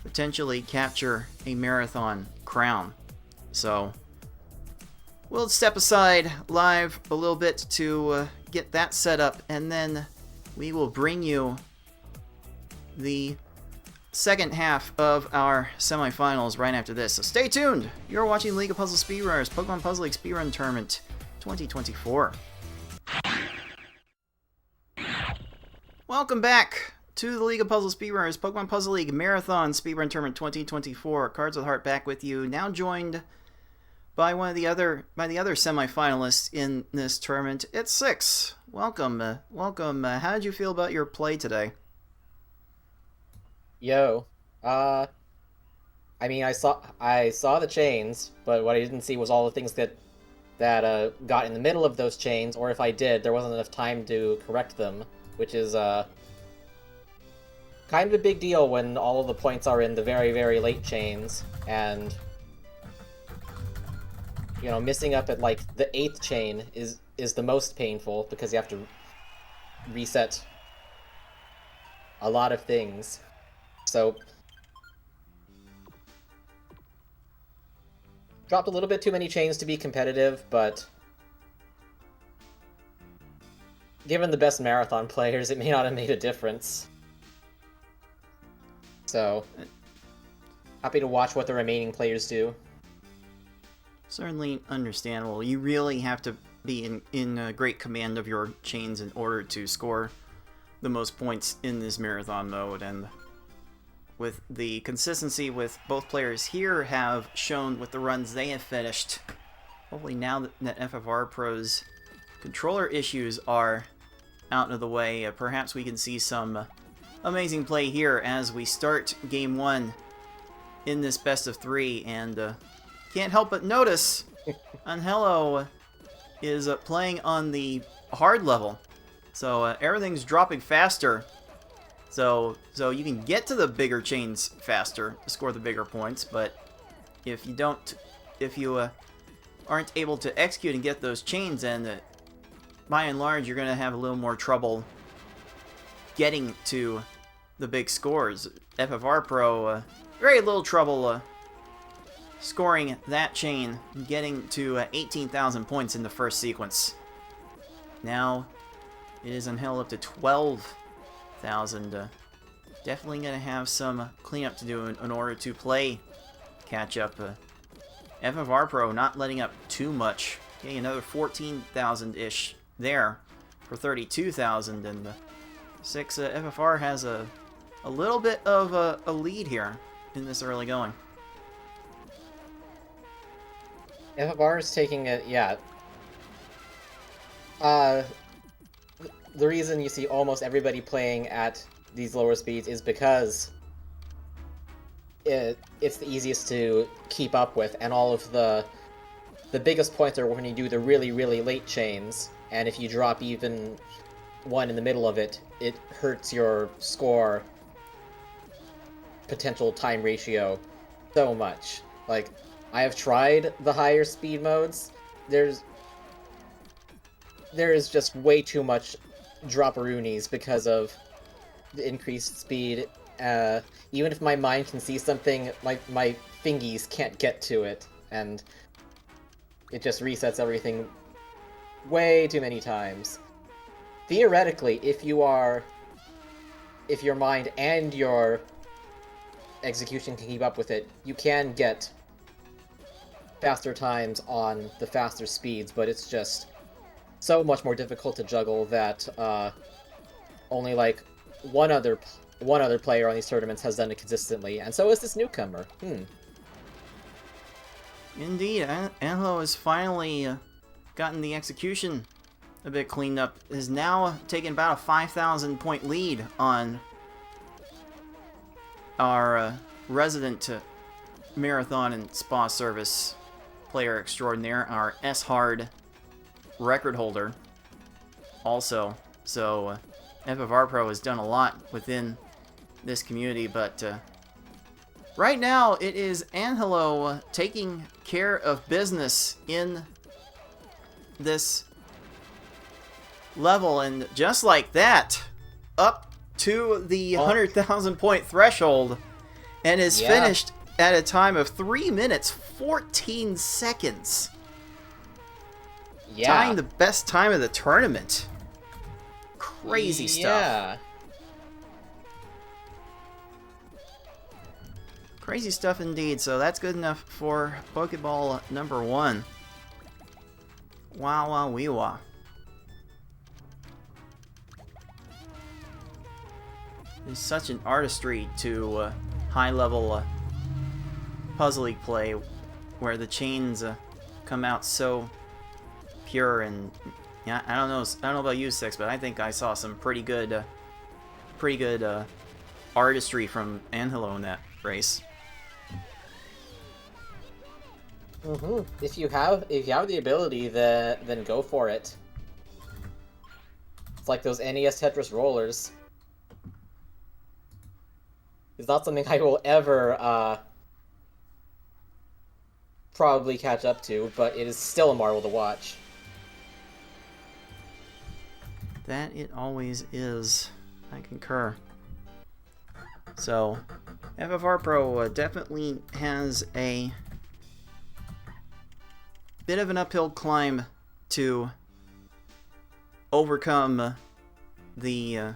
potentially capture a marathon crown. So we'll step aside live a little bit to get that set up, and then we will bring you the second half of our semifinals right after this. So stay tuned. You're watching League of Puzzle Speedrunners Pokemon Puzzle League Speedrun Tournament 2024. Welcome back to the League of Puzzle Speedrunners Pokemon Puzzle League Marathon Speedrun Tournament 2024. Cards with Heart back with you, now joined by the other semifinalists in this tournament. It's 6. Welcome, welcome. How did you feel about your play today? Yo, I mean, I saw the chains, but what I didn't see was all the things that got in the middle of those chains, or if I did, there wasn't enough time to correct them, which is kind of a big deal when all of the points are in the very, very late chains, and you know, missing up at like the 8th chain is the most painful because you have to reset a lot of things. So dropped a little bit too many chains to be competitive, but given the best marathon players, it may not have made a difference. So happy to watch what the remaining players do. Certainly understandable. You really have to be in great command of your chains in order to score the most points in this marathon mode, and with the consistency with both players here have shown with the runs they have finished, hopefully now that FFR Pro's controller issues are out of the way, perhaps we can see some amazing play here as we start Game 1 in this best of 3, and can't help but notice Angelo is playing on the hard level, so everything's dropping faster, so you can get to the bigger chains faster to score the bigger points, but if you aren't able to execute and get those chains, then by and large you're going to have a little more trouble getting to the big scores. FFR Pro, very little trouble scoring that chain, getting to 18,000 points in the first sequence. Now it is Angelo up to 12,000. Definitely going to have some cleanup to do in order to play catch up. FFR Pro not letting up too much. Okay, another 14,000-ish there for 32,000, and 6 FFR has a little bit of a lead here in this early going. FFR is taking it, yeah. The reason you see almost everybody playing at these lower speeds is because it's the easiest to keep up with, and all of the biggest points are when you do the really, really late chains, and if you drop even one in the middle of it, it hurts your score potential time ratio so much. Like, I have tried the higher speed modes. There is just way too much dropperoonies because of the increased speed. Even if my mind can see something, my fingies can't get to it, and it just resets everything way too many times. Theoretically, if your mind and your execution can keep up with it, you can get faster times on the faster speeds, but it's just so much more difficult to juggle that only like one other player on these tournaments has done it consistently, and so is this newcomer. Indeed, Angelo has finally gotten the execution a bit cleaned up. Is now taking about a 5,000 point lead on our resident marathon and spa service player extraordinaire, our S-Hard record holder. Also, so FFR Pro has done a lot within this community, but right now it is Angelo taking care of business in this level, and just like that, up to the 100,000 point threshold, and is finished at a time of 3 minutes 14 seconds. Tying the best time of the tournament. Crazy stuff. Crazy stuff indeed. So that's good enough for Pokeball number 1. Wow, wow, wee wah. There's such an artistry to high-level puzzle play, where the chains come out so pure, and yeah, I don't know about you, Six, but I think I saw some pretty good artistry from Angelo in that race. If you have the ability, then go for it. It's like those NES Tetris rollers. It's not something I will ever probably catch up to, but it is still a marvel to watch. That it always is. I concur. So, FFR Pro definitely has a bit of an uphill climb to overcome the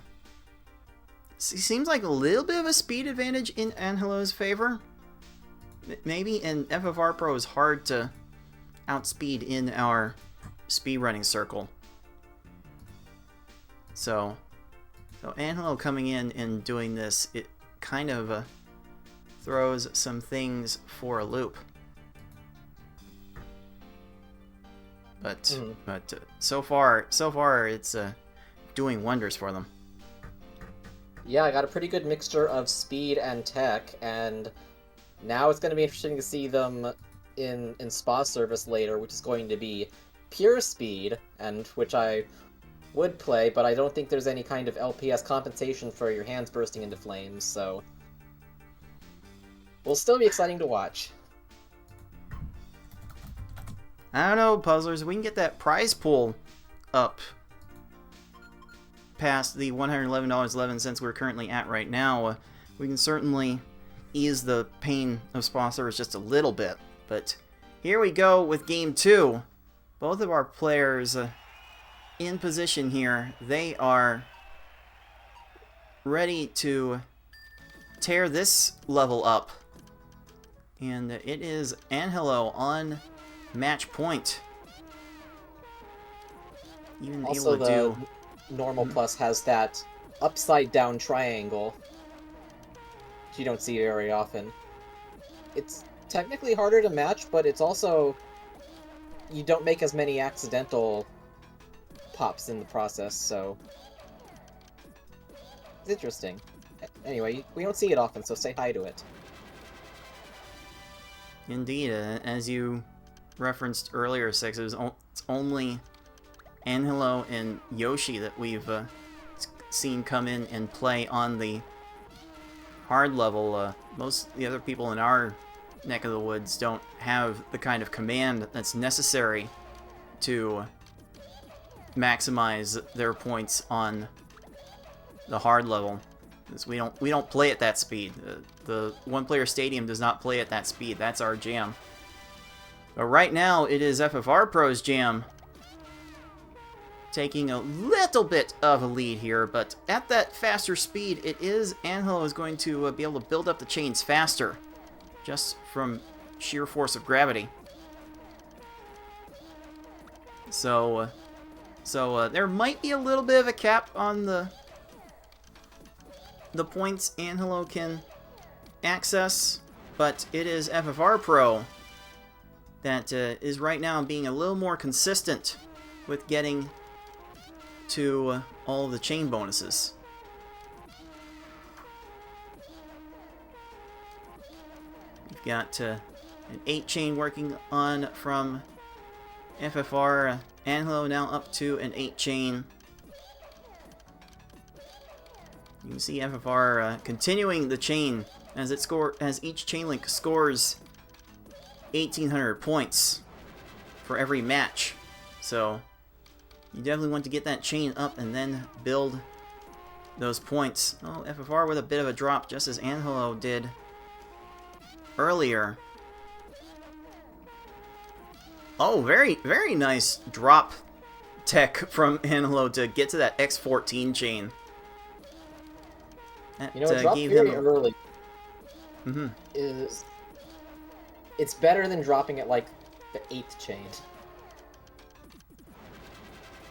seems like a little bit of a speed advantage in Angelo's favor. Maybe in FFR Pro is hard to outspeed in our speedrunning circle. So Angelo coming in and doing this, it kind of throws some things for a loop. But so far it's doing wonders for them. Yeah, I got a pretty good mixture of speed and tech, and now it's going to be interesting to see them in spa service later, which is going to be pure speed, and which I would play, but I don't think there's any kind of LPS compensation for your hands bursting into flames, so will still be exciting to watch. I don't know, puzzlers, we can get that prize pool up past the $111.11 we're currently at right now. We can certainly ease the pain of spa service just a little bit. But here we go with game 2. Both of our players in position here. They are ready to tear this level up. And it is Angelo on match point. Even also, able to do normal plus has that upside down triangle, which you don't see very often. It's technically harder to match, but it's also, you don't make as many accidental pops in the process, so it's interesting. Anyway, we don't see it often, so say hi to it. Indeed, as you referenced earlier, Six, it's only Angelo and Yoshi that we've seen come in and play on the hard level, most of the other people in our neck of the woods don't have the kind of command that's necessary to maximize their points on the hard level. Because we don't play at that speed. The one-player stadium does not play at that speed. That's our jam. But right now, it is FFR Pro's jam. Taking a little bit of a lead here, but at that faster speed, it is Angelo is going to be able to build up the chains faster, just from sheer force of gravity. So there might be a little bit of a cap on the points Angelo can access, but it is FFR Pro that is right now being a little more consistent with getting to all of the chain bonuses. We've got an 8 chain working on from FFR. Angelo now up to an 8 chain. You can see FFR continuing the chain as each chain link scores 1,800 points for every match. So you definitely want to get that chain up and then build those points. Oh, FFR with a bit of a drop, just as Angelo did earlier. Oh, very, very nice drop tech from Angelo to get to that X14 chain. That, you know, drop very early is... It's better than dropping at, like, the 8th chain.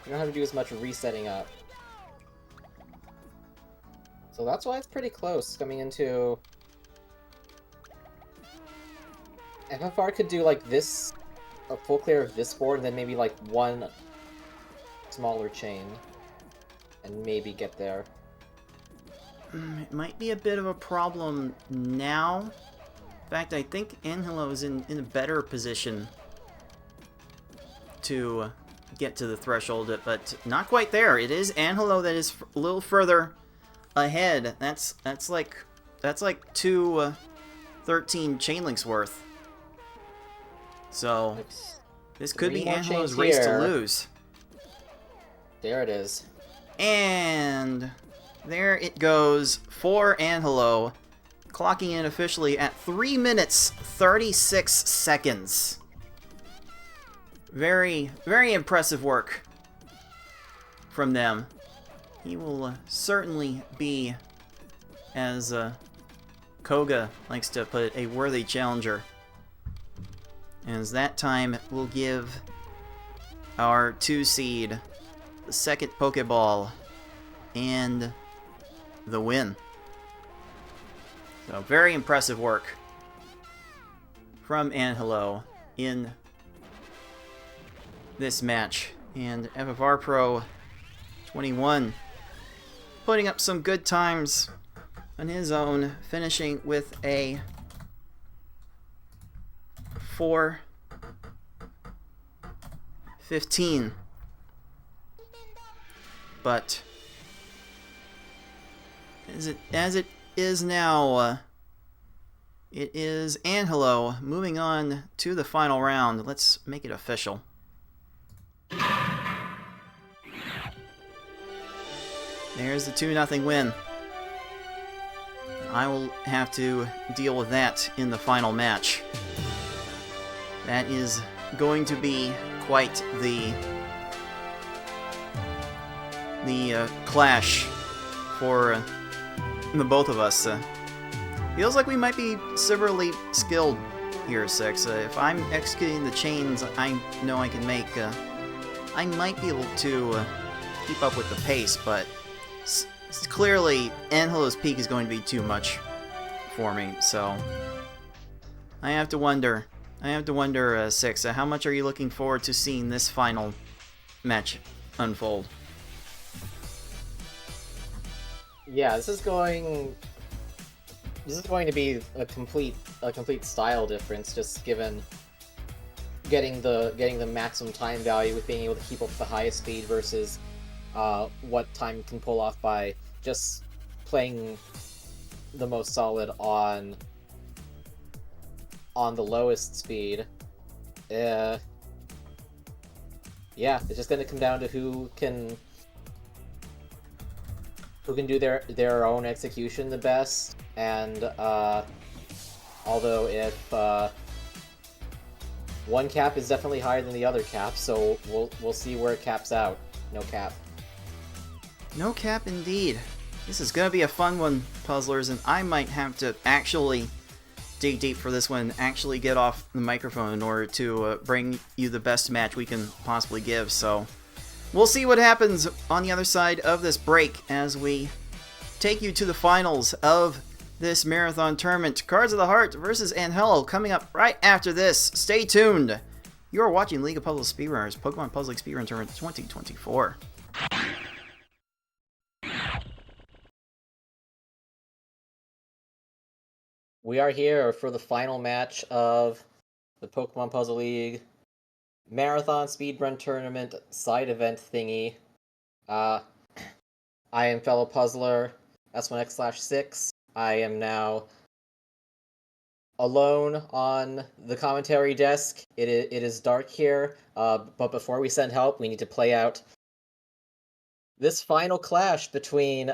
You don't have to do as much resetting up. So that's why it's pretty close coming into... FFR could do, like, this... a full clear of this board, and then maybe, like, one smaller chain. And maybe get there. It might be a bit of a problem now. In fact, I think Angelo is in a better position to get to the threshold, but not quite there. It is Angelo that is a little further ahead. That's like 2 13 chain links worth. So this could be Angelo's race to lose. There it is. And there it goes for Angelo, clocking in officially at 3 minutes 36 seconds. Very, very impressive work from them. He will certainly be, as Koga likes to put it, a worthy challenger. As that time will give our 2 seed the second Pokeball and the win. So very impressive work from Angelo in this match. And FFR Pro 21 putting up some good times on his own, finishing with a 4:15. But as it is now, it is Angelo moving on to the final round. Let's make it official. There's the 2-0 win. I will have to deal with that in the final match. That is going to be quite the clash for the both of us. Feels like we might be similarly skilled here, Six. If I'm executing the chains I know I can make, I might be able to keep up with the pace, but clearly Angelo's peak is going to be too much for me, so I have to wonder, Six, how much are you looking forward to seeing this final match unfold? Yeah, this is going to be a complete style difference, just given getting the maximum time value with being able to keep up the highest speed versus what time can pull off by just playing the most solid on the lowest speed. Yeah, it's just gonna come down to who can do their own execution the best. And although if one cap is definitely higher than the other cap, so we'll see where it caps out. No cap. No cap indeed. This is gonna be a fun one, puzzlers, and I might have to actually dig deep for this one, actually get off the microphone in order to bring you the best match we can possibly give. So we'll see what happens on the other side of this break as we take you to the finals of this marathon tournament. Cards of the Heart versus Angelo coming up right after this. Stay tuned. You are watching League of Puzzle Speedrunners, Pokemon Puzzle Speedrun Tournament 2024. We are here for the final match of the Pokemon Puzzle League Marathon Speedrun Tournament side event thingy. I am fellow puzzler S1X/6. I am now alone on the commentary desk. It is dark here, but before we send help, we need to play out this final clash between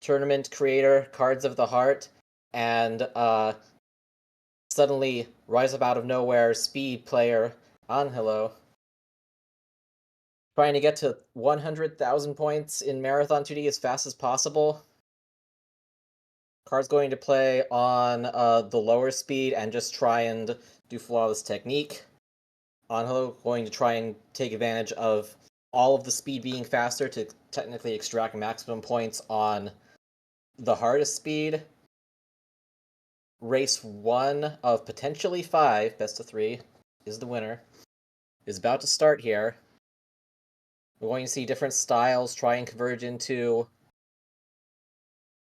tournament creator Cards of the Heart and suddenly rise up out of nowhere speed player Angelo. Trying to get to 100,000 points in Marathon 2D as fast as possible. Card's going to play on the lower speed and just try and do flawless technique. Angelo going to try and take advantage of all of the speed being faster to technically extract maximum points on the hardest speed. Race 1 of potentially 5, best of 3, is the winner. Is about to start here. We're going to see different styles try and converge into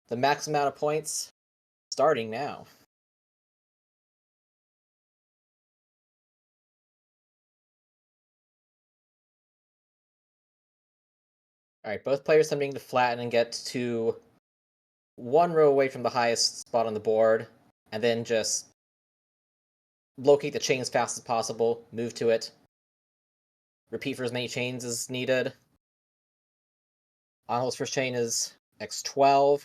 the max amount of points starting now. Alright, both players attempting to flatten and get to one row away from the highest spot on the board, and then just locate the chain as fast as possible, move to it, repeat for as many chains as needed. Angelo's first chain is X12.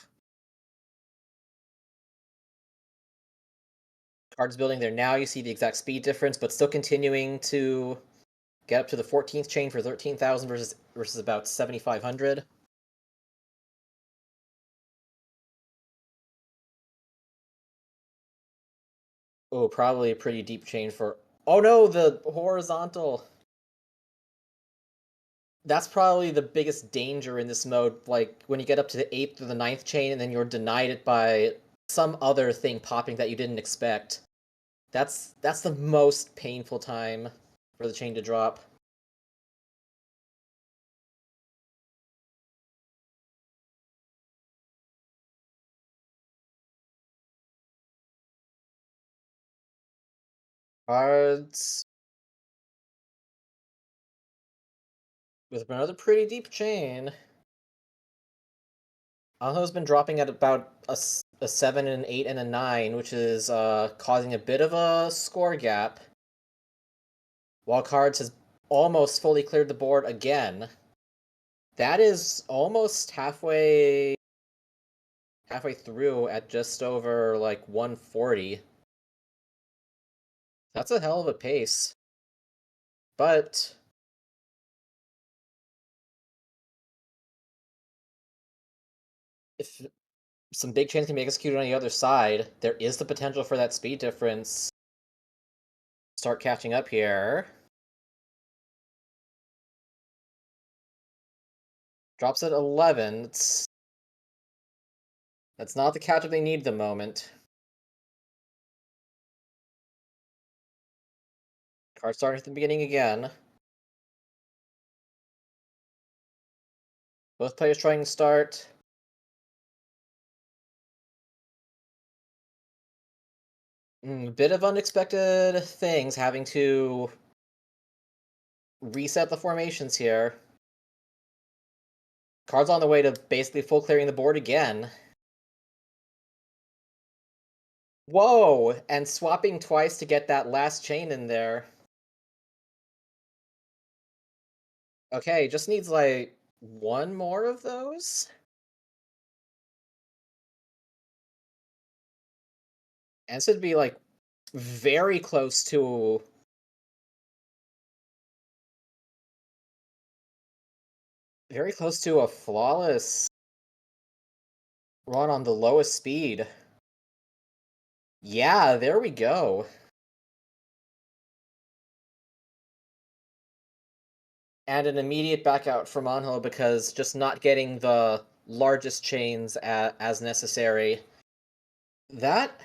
Cards building there now, you see the exact speed difference, but still continuing to get up to the 14th chain for 13,000 versus about 7,500. Oh, probably a pretty deep chain for... Oh no, the horizontal! That's probably the biggest danger in this mode, like, when you get up to the 8th or the 9th chain and then you're denied it by some other thing popping that you didn't expect. That's the most painful time for the chain to drop. Cards with another pretty deep chain. Angelo's been dropping at about a 7, an 8, and a 9, which is causing a bit of a score gap. While Cards has almost fully cleared the board again. That is almost halfway through at just over like 140. That's a hell of a pace. But if some big chains can be executed on the other side, there is the potential for that speed difference start catching up here. Drops at 11. That's not the catch-up they need at the moment. Card starting at the beginning again. Both players trying to start. A bit of unexpected things, having to reset the formations here. Card's on the way to basically full clearing the board again. Whoa! And swapping twice to get that last chain in there. Okay, just needs like one more of those. And this would be like very close to a flawless run on the lowest speed. Yeah, there we go. And an immediate back out from Anho because just not getting the largest chains as necessary. That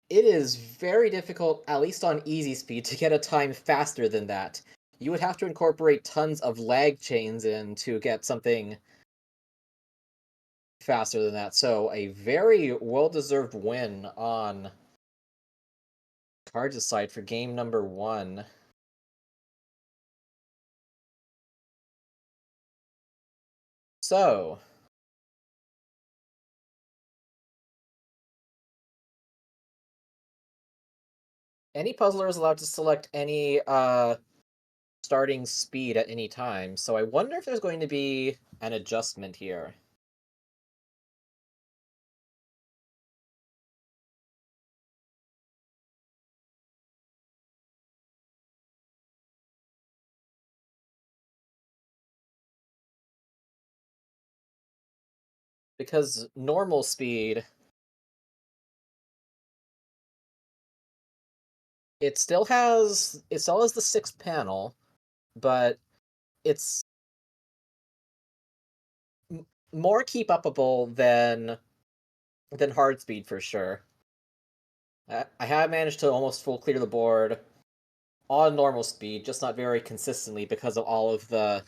it is very difficult, at least on easy speed, to get a time faster than that. You would have to incorporate tons of lag chains in to get something faster than that. So a very well-deserved win on Cards' side for game number 1. So, any puzzler is allowed to select any starting speed at any time. So I wonder if there's going to be an adjustment here. Because normal speed, it still has the 6th panel, but it's more keep upable than hard speed for sure. I have managed to almost full clear the board on normal speed, just not very consistently because of all of the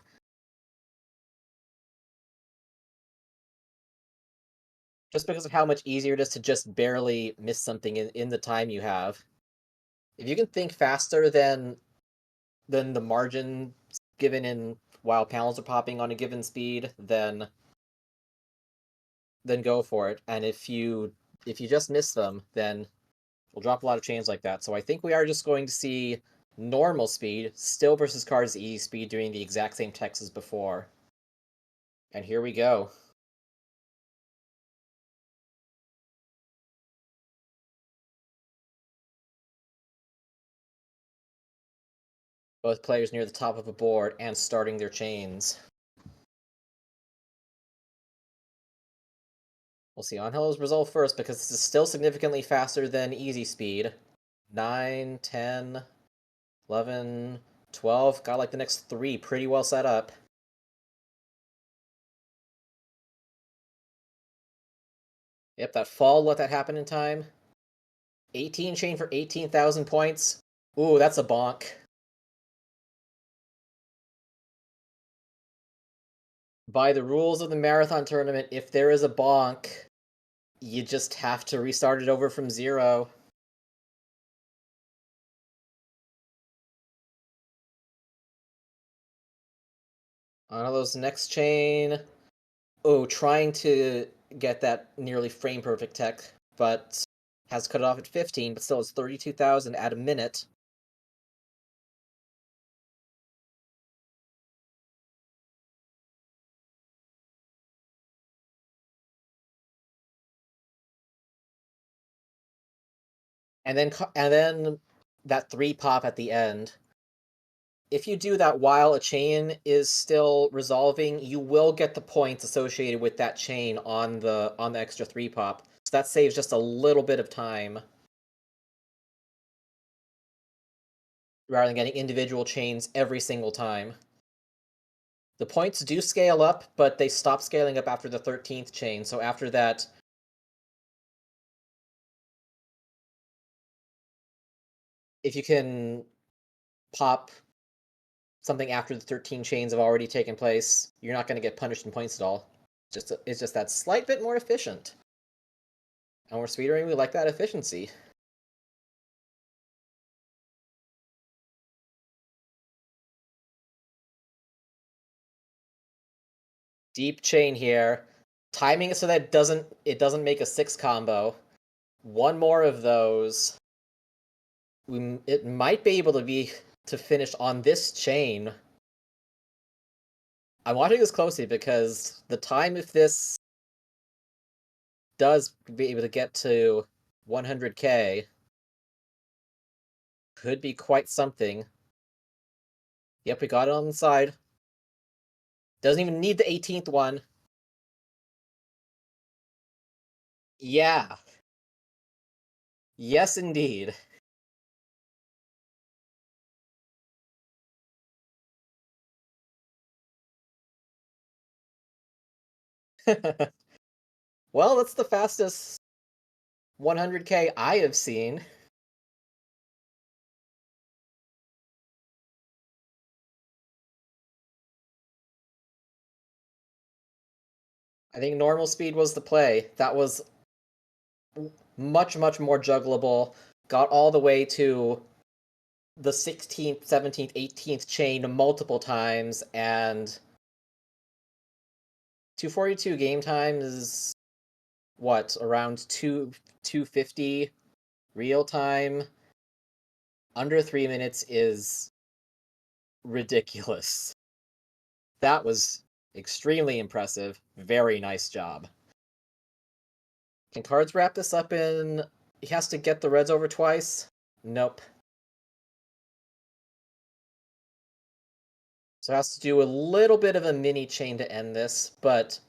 just because of how much easier it is to just barely miss something in the time you have. If you can think faster than the margin given in while panels are popping on a given speed, then go for it. And if you just miss them, then we'll drop a lot of chains like that. So I think we are just going to see normal speed still versus Cards easy speed doing the exact same text as before. And here we go. Both players near the top of a board and starting their chains. We'll see Angelo's result first because this is still significantly faster than easy speed. 9, 10, 11, 12. Got like the next 3 pretty well set up. Yep, that fall, let that happen in time. 18 chain for 18,000 points. Ooh, that's a bonk. By the rules of the marathon tournament, if there is a bonk, you just have to restart it over from 0. Angelo's next chain. Oh, trying to get that nearly frame perfect tech, but has cut it off at 15, but still has 32,000 at a minute. And then that 3 pop at the end. If you do that while a chain is still resolving, you will get the points associated with that chain on the extra 3 pop. So that saves just a little bit of time. Rather than getting individual chains every single time. The points do scale up, but they stop scaling up after the 13th chain, so after that, if you can pop something after the 13 chains have already taken place, you're not going to get punished in points at all. It's just that slight bit more efficient. And we're speedrunning, we like that efficiency. Deep chain here. Timing it so that it doesn't make a 6 combo. one more of those, it might be able to finish on this chain. I'm watching this closely because the time if this does be able to get to 100k could be quite something. Yep, we got it on the side. Doesn't even need the 18th one. Yeah. Yes, indeed. Well, that's the fastest 100k I have seen. I think normal speed was the play. That was much, much more juggleable. Got all the way to the 16th, 17th, 18th chain multiple times, and 242 game time is what, around 250 real time? Under 3 minutes is ridiculous. That was extremely impressive. Very nice job. Can Cards wrap this up in... He has to get the reds over twice? Nope. So it has to do a little bit of a mini chain to end this, but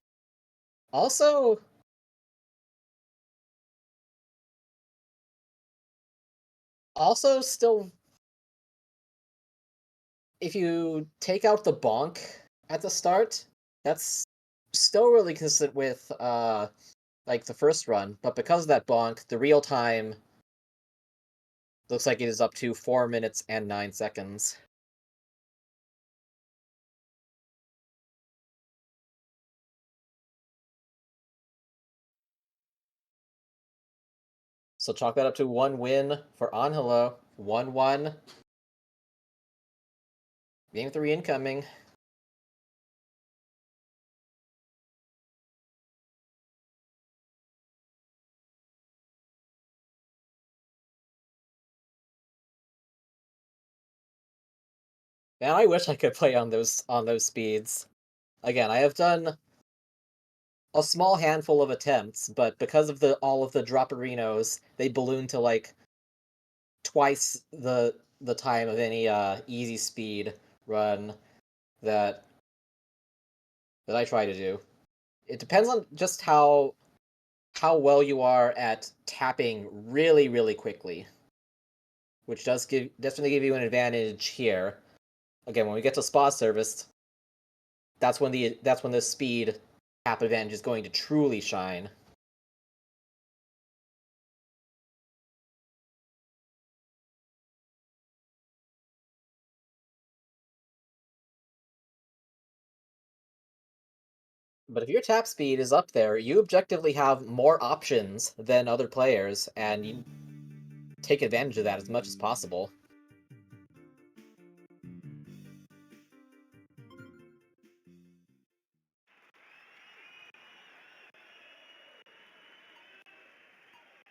also... Also, still... If you take out the bonk at the start, that's still really consistent with, like, the first run, but because of that bonk, the real time looks like it is up to 4 minutes and 9 seconds. So chalk that up to 1 win for Angelo. 1-1. Game 3 incoming. Man, I wish I could play on those speeds. Again, I have done a small handful of attempts, but because of all of the Dropperinos, they balloon to like twice the time of any easy speed run that I try to do. It depends on just how well you are at tapping really, really quickly, which does definitely give you an advantage here. Again, when we get to spa service, that's when the speed tap advantage is going to truly shine. But if your tap speed is up there, you objectively have more options than other players, and you take advantage of that as much as possible.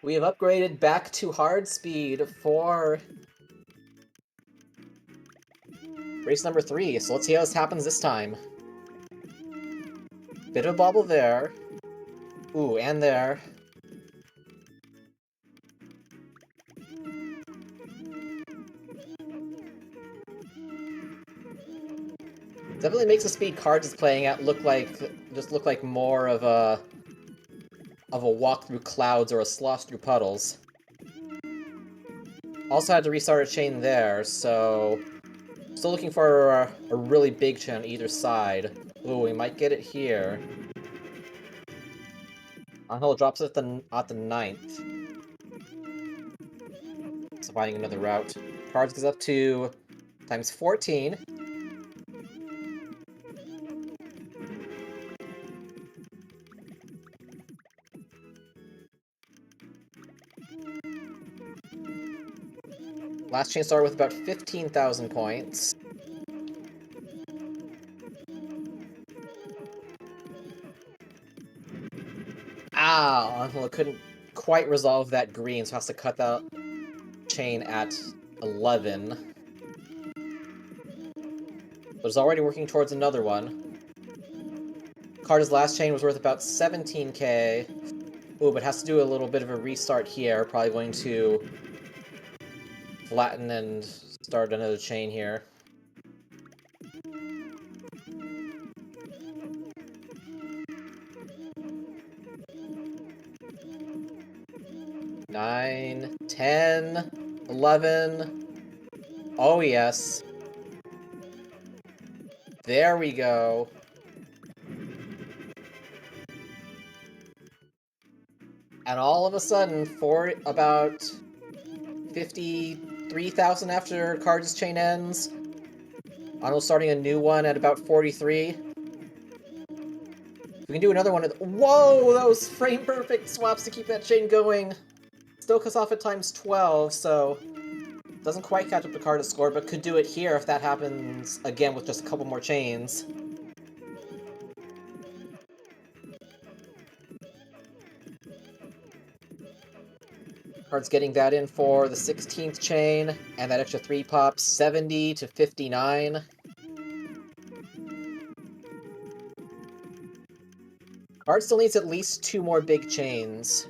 We have upgraded back to hard speed for race number 3, so let's see how this happens this time. Bit of a bobble there. Ooh, and there. Definitely makes the speed Cards is playing at look like more of a walk through clouds or a slosh through puddles. Also had to restart a chain there, so still looking for a really big chain on either side. Ooh, we might get it here. Angelo drops it at the 9th. So finding another route. Cards goes up to times 14. Last chain started with about 15,000 points. Ow! Angelo couldn't quite resolve that green, so it has to cut that chain at 11. But it's already working towards another one. Carter's last chain was worth about 17k. Ooh, but has to do a little bit of a restart here. Probably going to flatten and start another chain here. Nine, 10, 11. Oh, yes. There we go. And all of a sudden, for about 53,000 after Cards chain ends, Arnold starting a new one at about 43. We can do another one. Whoa, that was frame perfect swaps to keep that chain going. Still cuts off at times 12, so doesn't quite catch up to Carter's score, but could do it here if that happens again with just a couple more chains. Card's getting that in for the 16th chain, and that extra 3 pops, 70 to 59. Card still needs at least 2 more big chains.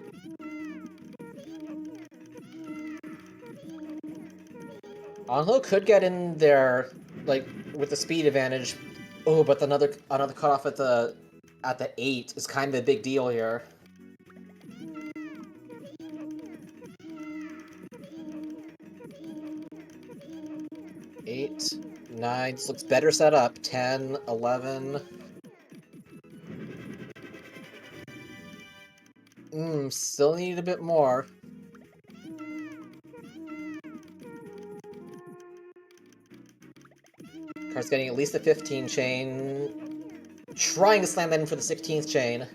Anhlo could get in there, like, with the speed advantage. Oh, but another cutoff at the 8 is kind of a big deal here. 8, 9, this looks better set up. 10, 11. Still need a bit more. Card's getting at least a 15 chain. Trying to slam that in for the 16th chain.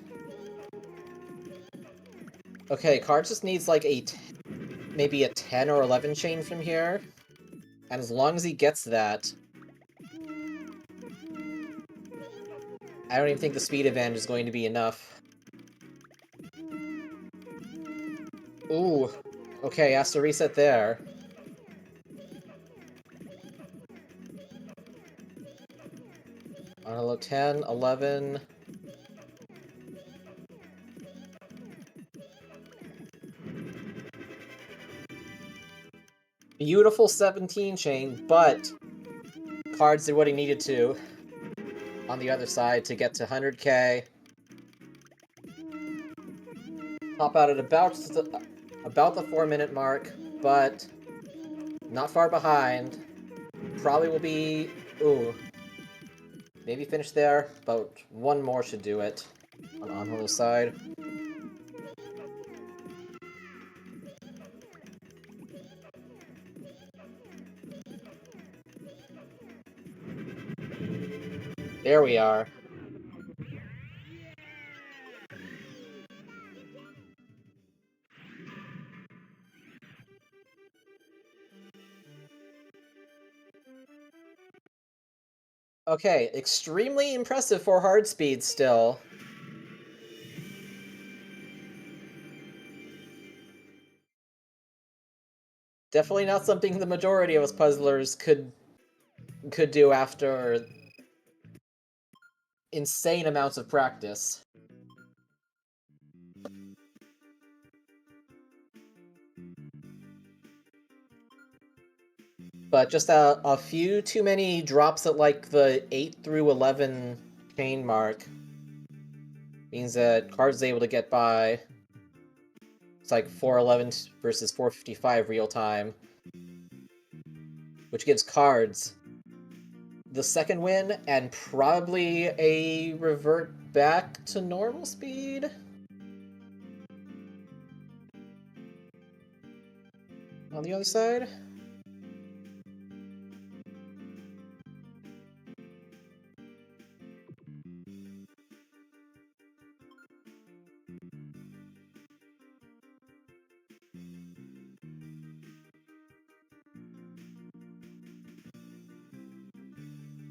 Okay, Card just needs like maybe a 10 or 11 chain from here. And as long as he gets that, I don't even think the speed advantage is going to be enough. Ooh. Okay, has to reset there. Hello, 10, 11. Beautiful 17 chain, but Cards did what he needed to on the other side to get to 100k. Top out at about the 4-minute mark, but not far behind. Probably will be, maybe finish there, but one more should do it on Anholo's side. There we are. Okay, extremely impressive for hard speed still. Definitely not something the majority of us puzzlers could do after insane amounts of practice. But just a few too many drops at like the 8 through 11 chain mark means that Card's is able to get by. It's like 411 versus 455 real time, which gives Cards the second win and probably a revert back to normal speed. On the other side.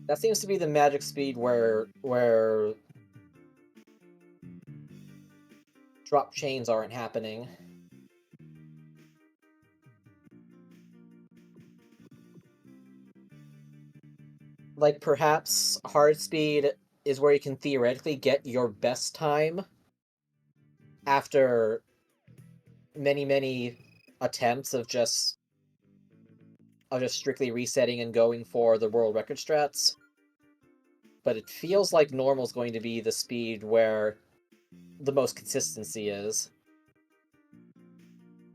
That seems to be the magic speed where drop chains aren't happening. like perhaps hard speed is where you can theoretically get your best time after many attempts of just strictly resetting and going for the world record strats. But it feels like normal's going to be the speed where the most consistency is,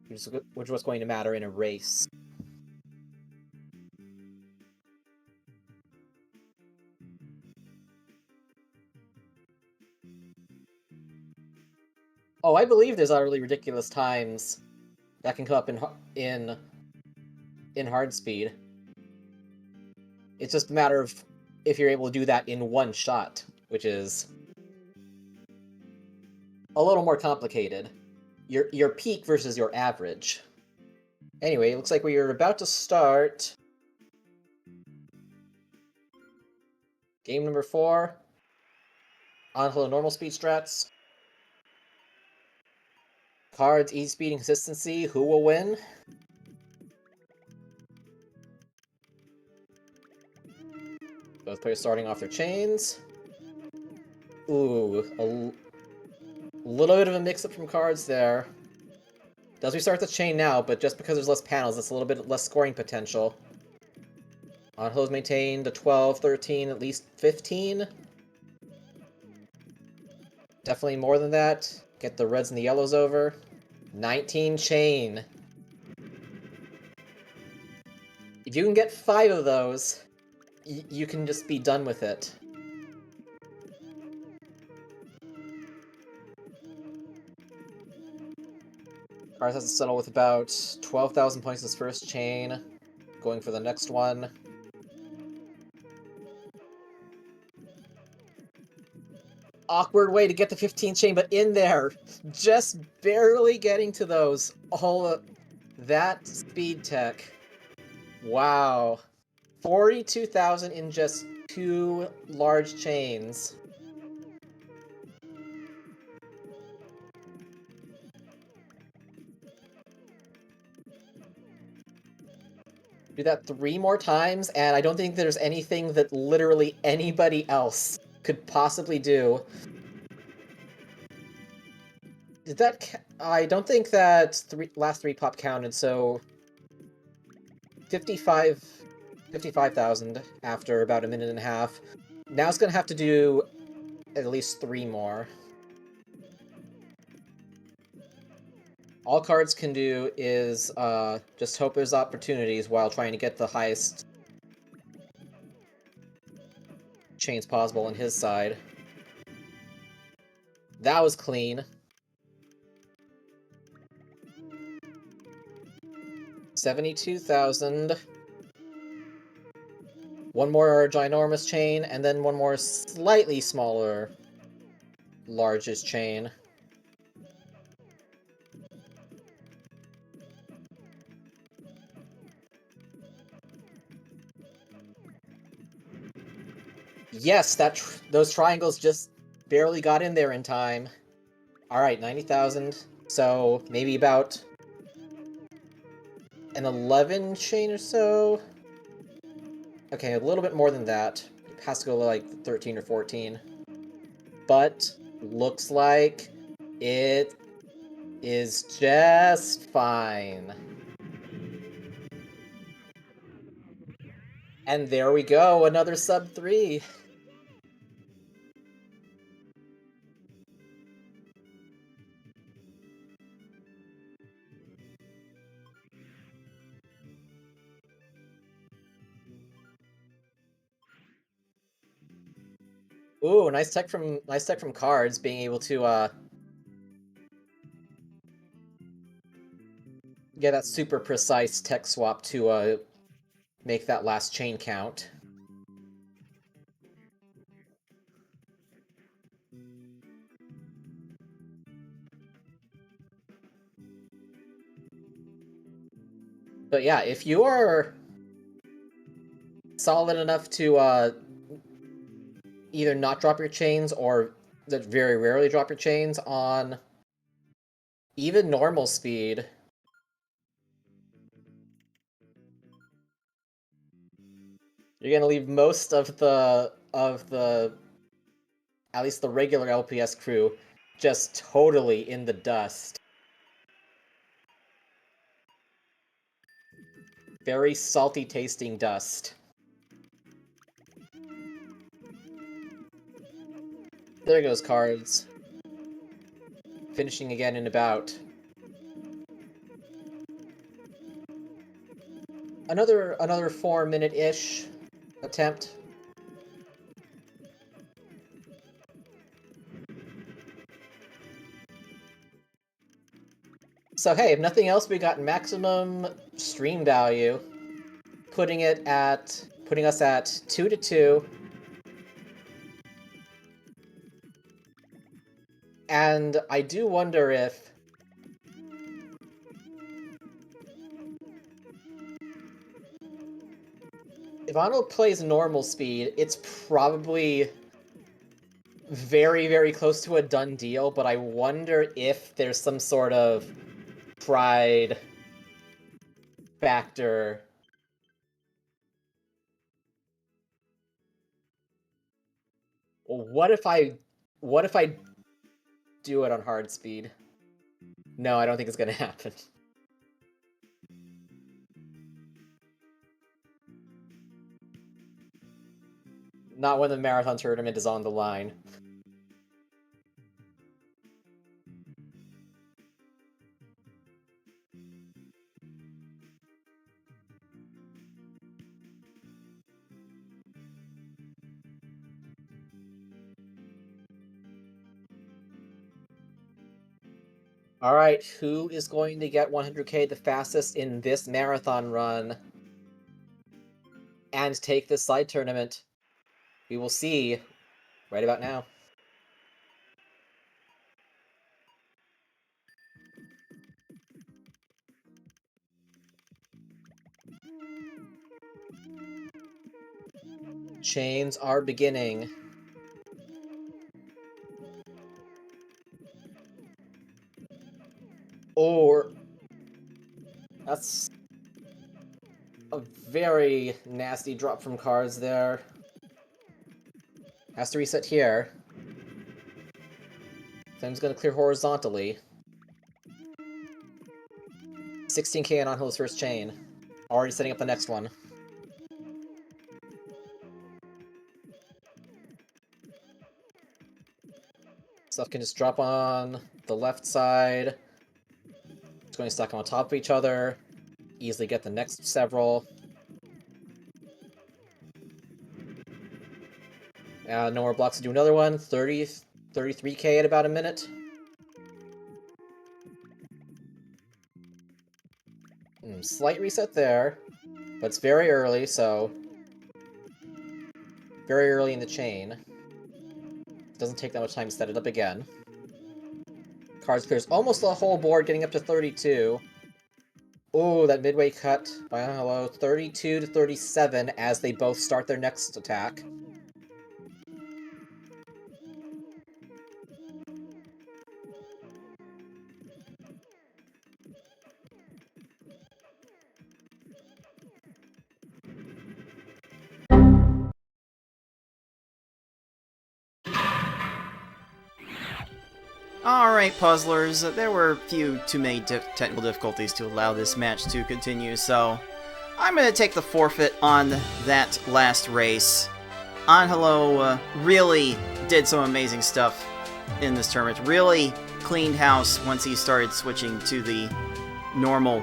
which is what's going to matter in a race. Oh, I believe there's utterly ridiculous times that can come up in hard speed. It's just a matter of if you're able to do that in one shot, which is a little more complicated. Your peak versus your average. Anyway, it looks like we are about to start game number 4 on the normal speed strats. Cards, easy speed, and consistency. Who will win? Both players starting off their chains. Ooh, a little bit of a mix-up from cards there. Does restart the chain now, but just because there's less panels, it's a little bit less scoring potential. On hills maintained, a 12, 13, at least 15. Definitely more than that. Get the reds and the yellows over. 19 chain. If you can get 5 of those, you can just be done with it. Cars has to settle with about 12,000 points in his first chain. Going for the next one. Awkward way to get the 15 chain, but in there. Just barely getting to those. All that speed tech. Wow. 42,000 in just 2 large chains. Do that 3 more times, and I don't think there's anything that literally anybody else could possibly do. Did that... I don't think that last 3 pop counted, so... 55,000 after about a minute and a half. Now it's gonna have to do at least 3 more. All cards can do is just hope there's opportunities while trying to get the highest chains possible on his side. That was clean. 72,000. One more ginormous chain, and then one more slightly smaller largest chain. Yes, those triangles just barely got in there in time. Alright, 90,000. So, maybe about an 11 chain or so? Okay, a little bit more than that. It has to go like 13 or 14. But, looks like it is just fine. And there we go, another sub 3. Ooh, nice tech from cards, being able to get that super precise tech swap to make that last chain count. But yeah, if you are solid enough to either not drop your chains or that very rarely drop your chains on even normal speed, You're gonna leave most of the at least the regular LPS crew just totally in the dust. Very salty tasting dust. There goes cards. Finishing again in about another 4-minute-ish attempt. So hey, if nothing else, we got maximum stream value, putting us at 2-2. And I do wonder if Arnold plays normal speed, it's probably very, very close to a done deal, but I wonder if there's some sort of pride factor. Well, what if I do it on hard speed? No, I don't think it's gonna happen. Not when the marathon tournament is on the line. Alright, who is going to get 100k the fastest in this marathon run and take this side tournament? We will see right about now. Chains are beginning. Or that's a very nasty drop from cards there. Has to reset here. Flame's gonna clear horizontally. 16k on Angelo's first chain. Already setting up the next one. Stuff can just drop on the left side. It's going to stack them on top of each other. Easily get the next several. No more blocks to do another one. 33k at about a minute. Slight reset there, but it's very early, so very early in the chain. Doesn't take that much time to set it up again. Cards clears almost the whole board, getting up to 32. Oh, that midway cut by Angelo, 32 to 37 as they both start their next attack. Alright, puzzlers, there were too many technical difficulties to allow this match to continue, so I'm going to take the forfeit on that last race. Angelo really did some amazing stuff in this tournament, really cleaned house once he started switching to the normal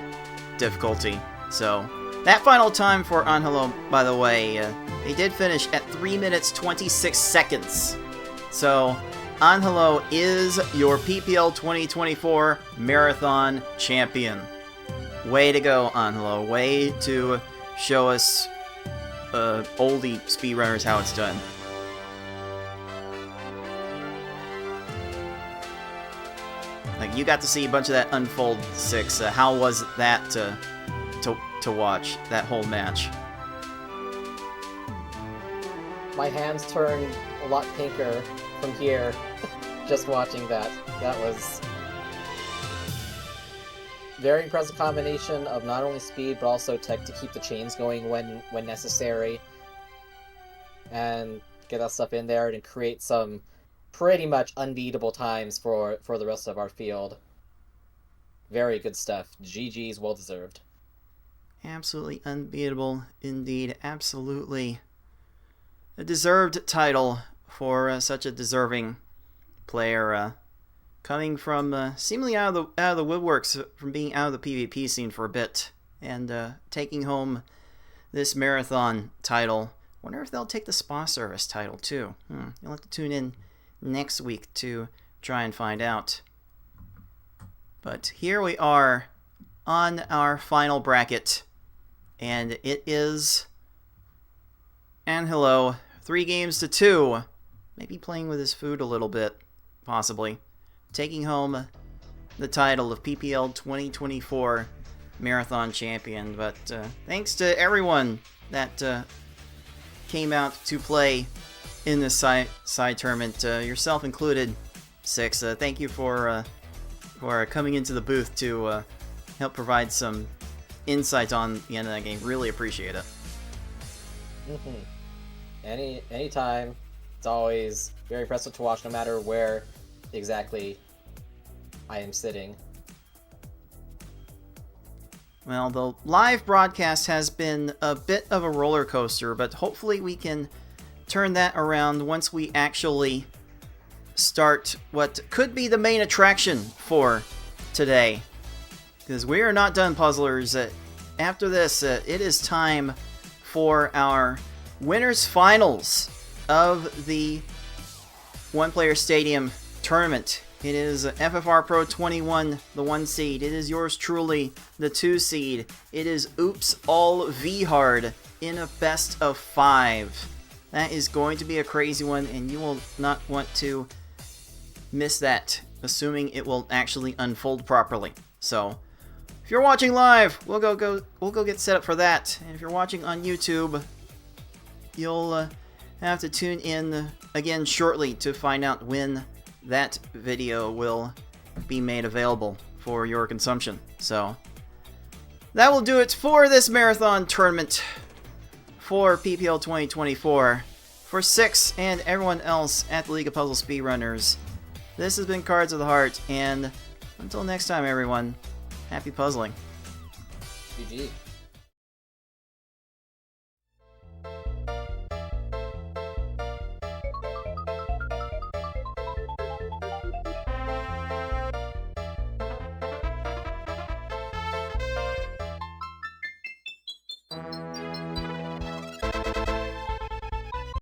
difficulty. So, that final time for Angelo, by the way, he did finish at 3 minutes 26 seconds. So, Angelo is your PPL 2024 Marathon Champion. Way to go, Angelo. Way to show us oldie speedrunners how it's done. Like, you got to see a bunch of that Unfold 6. How was that to watch, that whole match? My hands turned a lot pinker from here, just watching that. That was very impressive combination of not only speed but also tech to keep the chains going when necessary. and get that stuff in there and create some pretty much unbeatable times for the rest of our field. Very good stuff. GG's, well deserved. Absolutely unbeatable indeed. Absolutely a deserved title for such a deserving player, coming from seemingly out of the woodworks, from being out of the PvP scene for a bit, and taking home this marathon title. Wonder if they'll take the spa service title too. You'll have to tune in next week to try and find out. But here we are on our final bracket, and it is Angelo 3-2, maybe playing with his food a little bit, possibly, taking home the title of PPL 2024 Marathon Champion. But thanks to everyone that came out to play in this side tournament, yourself included, Six. Thank you for coming into the booth to help provide some insight on the end of that game. Really appreciate it. Anytime. It's always very impressive to watch, no matter where exactly I am sitting. Well, the live broadcast has been a bit of a roller coaster, but hopefully we can turn that around once we actually start what could be the main attraction for today. Because we are not done, puzzlers. After this, it is time for our winners finals of the One Player Stadium tournament. It is FFR Pro 21, the 1 seed. It is yours truly, the 2 seed. It is Oops All V-Hard in a best of 5. That is going to be a crazy one, and you will not want to miss that, assuming it will actually unfold properly. So, if you're watching live, we'll go get set up for that. And if you're watching on YouTube, you'll have to tune in again shortly to find out when that video will be made available for your consumption. So, that will do it for this marathon tournament for PPL 2024. For Six and everyone else at the League of Puzzle Speedrunners, this has been Cards of the Heart, and until next time, everyone, happy puzzling. GG.